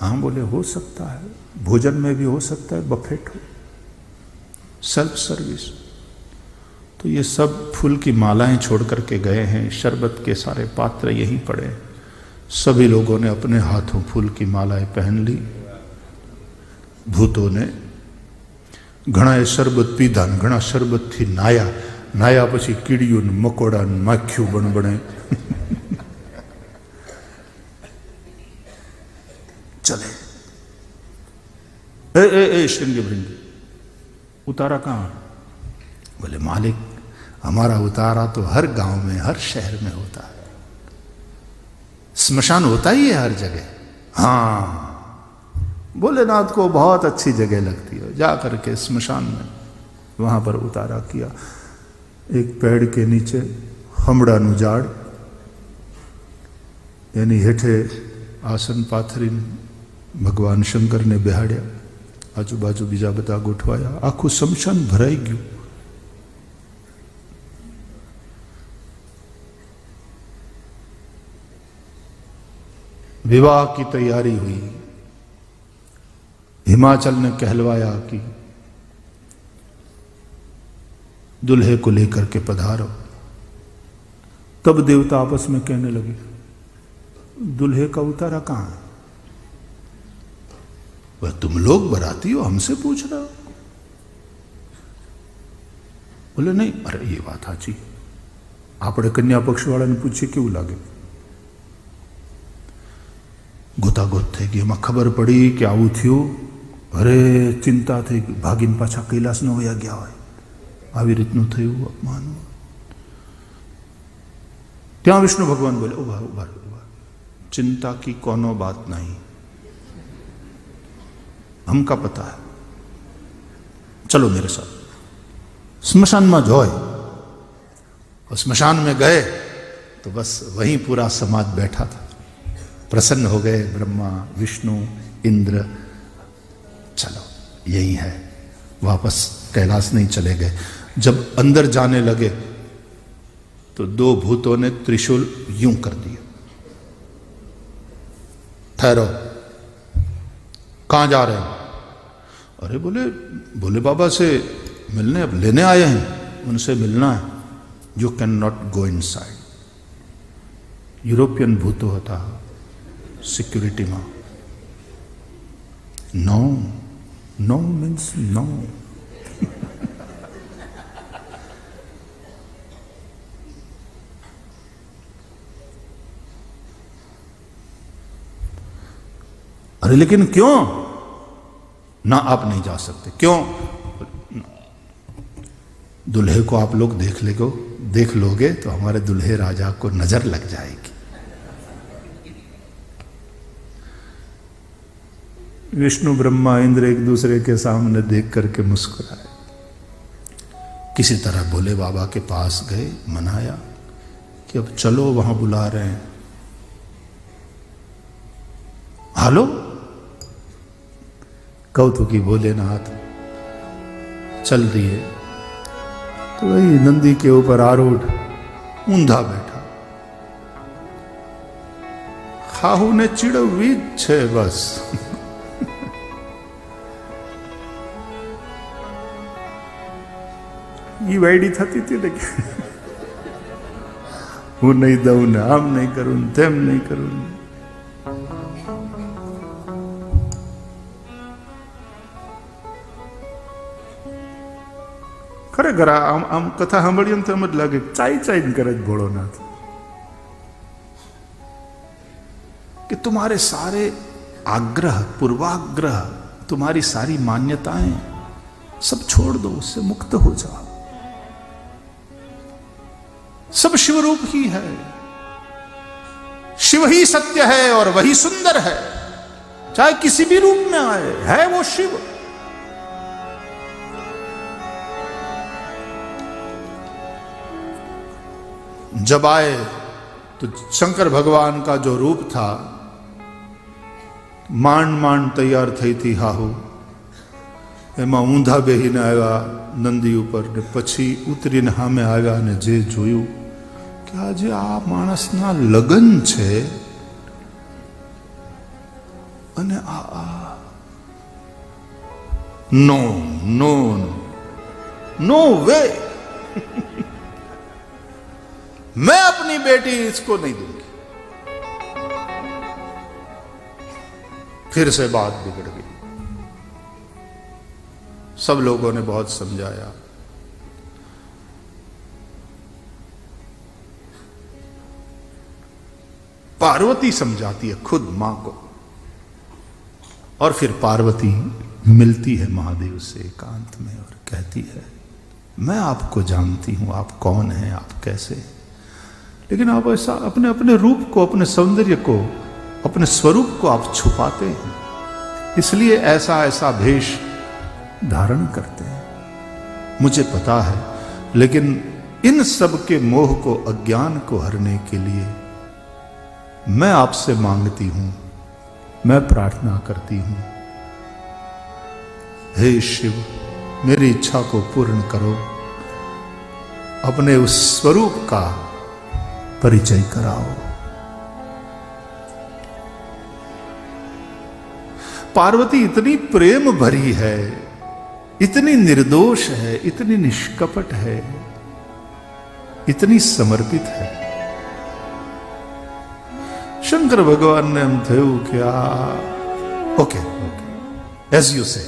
हाँ बोले हो सकता है, भोजन में भी हो सकता है, बफेट हो, सेल्फ सर्विस। तो ये सब फूल की मालाएं छोड़ करके गए हैं, शरबत के सारे पात्र यहीं पड़े। सभी लोगों ने अपने हाथों फूल की मालाएं पहन ली। भूतों ने घना शरबत पीधा, घना शरबत थी नाया, नाया पछी कीड़ियों मकोड़ा माख्यू बन बने। चले ए श्रृंगी भृंगी, उतारा कहां? बोले मालिक हमारा उतारा तो हर गांव में, हर शहर में होता है, स्मशान होता ही है हर जगह। हाँ, भोलेनाथ को बहुत अच्छी जगह लगती है, जा करके स्मशान में वहां पर उतारा किया। एक पेड़ के नीचे हमड़ा नुजाड़, यानी हेठे आसन पाथरी भगवान शंकर ने बेहाड्या, आजू बाजू बीजा बधा गोठवाया, आखू स्मशान भराई गયું। विवाह की तैयारी हुई। हिमाचल ने कहलवाया कि दुल्हे को लेकर के पधारो। तब देवता आपस में कहने लगे दुल्हे का उतारा कहां है? वह तुम लोग बराती हो, हमसे पूछ रहे हो? बोले नहीं, अरे ये बात साची, आपणे कन्या पक्ष वाला ने पूछे क्यों लागे? गोतागोत थे कि एम खबर पड़ी कि आवुं थयुं અરે ચિંતા થઈ ગઈ, ભાગીને પાછા કૈલાસનો વયા ગયા હોય. આવી રીતનું થયું અપમાન. ત્યાં વિષ્ણુ ભગવાન બોલે, ઉભા ઉભા ઉભા, चिंता की कोनो बात नहीं, हमका पता है, चलो मेरे साथ. स्मशाનમાં જ હોય. और स्मशान में गए तो बस वहीं पूरा समाज बैठा था. प्रसन्न हो गए ब्रह्मा विष्णु इंद्र, चलो यही है. वापस कैलाश नहीं चले गए. जब अंदर जाने लगे तो दो भूतों ने त्रिशूल यूं कर दिया. ठहरो, कहां जा रहे हो? अरे बोले भोले बाबा से मिलने, अब लेने आए हैं, उनसे मिलना है. You can not go in side. European भूतो હતા સિક્યુરિટીમાં. નો, નો મીન્સ નો. अरे लेकिन क्यों? ना आप नहीं जा सकते. क्यों? दुल्हे को आप लोग देख लोगे तो हमारे दुल्हे राजा को नजर लग जाएगी. विष्णु ब्रह्मा इंद्र एक दूसरे के सामने देख करके मुस्कुराए. किसी तरह भोले बाबा के पास गए, मनाया कि अब चलो, वहां बुला रहे हैं. हालो, कौतुकी भोलेनाथ चल दिए तो वही नंदी के ऊपर आरूढ़ ऊंधा बैठा. खाहू ने चिड़वी छे बस. ये वायडी थती थी लेकिन હું નહીં દઉં ને આમ નહીં કરું ને તેમ નહીં કરું. ખરેખર આમ કથા સાંભળીએ તો એમ જ લાગે ચાઈ ચાઈ કરે જ ભોળોનાથ कि तुम्हारे सारे आग्रह, पूर्वाग्रह, तुम्हारी सारी मान्यताएं सब छोड़ दो, उससे मुक्त हो जाओ. सब शिव रूप ही है. शिव ही सत्य है और वही सुंदर है. चाहे किसी भी रूप में आए, है वो शिव. जब आए तो शंकर भगवान का जो रूप था, માંડ માંડ તૈયાર થઈ હતી હાહુ. એમાં ઊંધા બેહીને આવ્યા નંદી ઉપર ને પછી ઉતરીને સામે આવ્યા અને જે જોયું કે આજે આ માણસના લગ્ન છે અને આ નો નો नो वे. मैं अपनी बेटी इसको नहीं दूंगी. फिर से बात बिगड़ गई. सब लोगों ने बहुत समझाया. पार्वती समझाती है खुद मां को, और फिर पार्वती मिलती है महादेव से एकांत में और कहती है, मैं आपको जानती हूं, आप कौन हैं, आप कैसे, लेकिन आप ऐसा अपने अपने रूप को, अपने सौंदर्य को, अपने स्वरूप को आप छुपाते हैं, इसलिए ऐसा ऐसा भेष धारण करते हैं. मुझे पता है, लेकिन इन सब के मोह को, अज्ञान को हरने के लिए मैं आपसे मांगती हूं, मैं प्रार्थना करती हूं, हे शिव, मेरी इच्छा को पूर्ण करो, अपने उस स्वरूप का परिचय कराओ. पार्वती इतनी प्रेम भरी है, इतनी निर्दोष है, इतनी निष्कपट है, इतनी समर्पित है. शंकर भगवान ने हम थे क्या, ओके ओके एज यू से.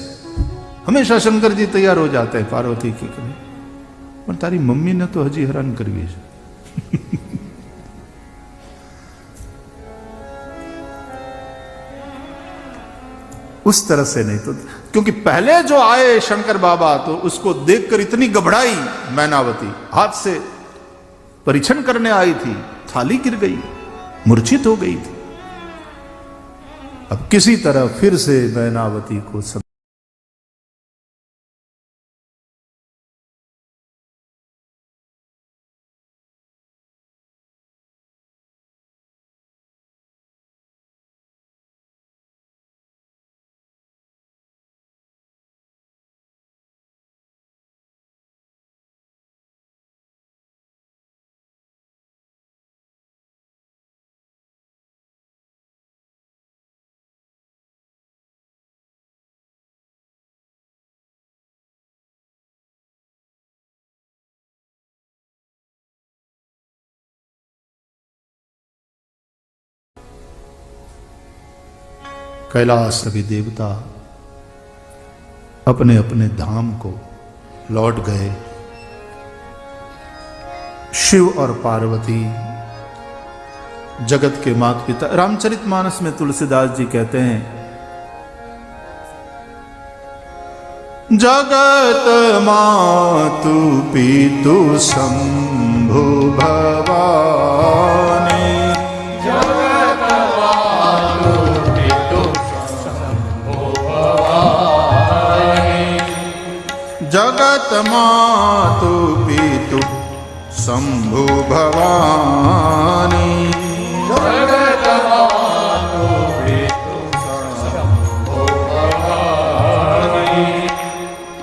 हमेशा शंकर जी तैयार हो जाते हैं पार्वती के लिए, पर तारी मम्मी ने तो हजी हैरान करवी है. उस तरह से नहीं तो, क्योंकि पहले जो आए शंकर बाबा तो उसको देखकर इतनी घबराई मैनावती, हाथ से परीक्षण करने आई थी, थाली गिर गई, मूर्छित हो गई थी। अब किसी तरह फिर से मैनावती को सब कैलाश सभी देवता अपने अपने धाम को लौट गए। शिव और पार्वती जगत के माता पिता। रामचरितमानस में तुलसीदास जी कहते हैं, जगत मातु पितु शंभु भवानी, जगत मातु पितु शंभु भवानी, जगत मातु पितु शंभु भवानी, जगत मातु पितु शंभु भवानी,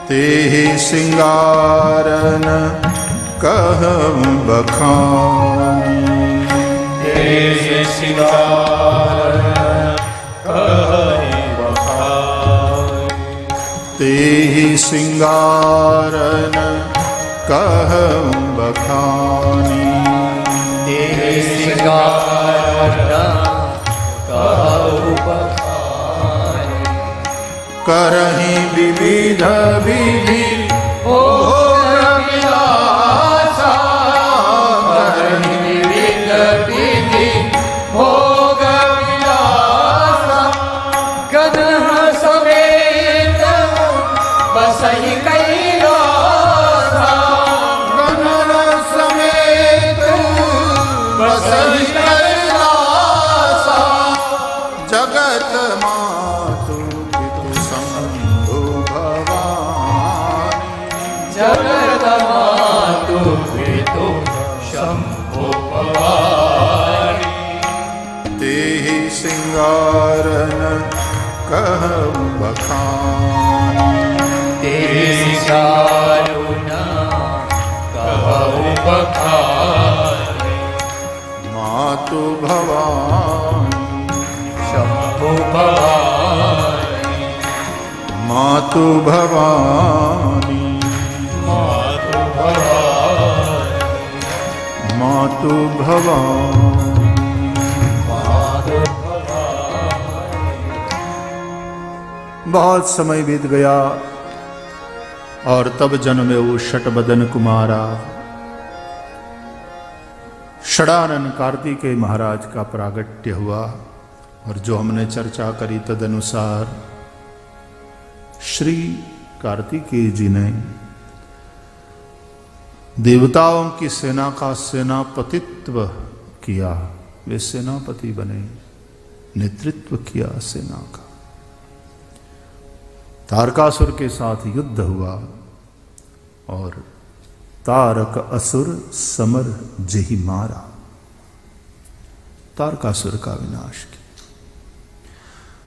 तेहि सिंगारन कहूँ बखानी, तेहि सिंगारन कहूँ बखानी, तेहि सिंगारन कहूँ बखानी, तेहि सिंगारन कहूँ बखानी, करहि विविध विधि भोग विलासा, करहि विविध विधि भोग विलासा, गदह समेत बसहि कैलासा, गगन समेत बसहि कैलासा, जगत मातु पितु शंभु भवानी, जगत मातु पितु शंभु भवानी, तेहि सिंगारन कहूँ बखानी, तेहि सिंगारन कहूँ बखानी, मातु भवानी, शंभु भवानी, मातु भवानी, मातु भवानी, मातु भवानी। मातु बहुत समय बीत गया और तब जन्मे वो षटबदन कुमारा। षडानन कार्तिकेय महाराज का प्रागट्य हुआ और जो हमने चर्चा करी तदनुसार श्री कार्तिकेय जी ने देवताओं की सेना का सेनापतित्व किया, वे सेनापति बने, नेतृत्व किया सेना का। तारकासुर के साथ युद्ध हुआ और तारक असुर समर जेहि मारा, तारकासुर का विनाश किया।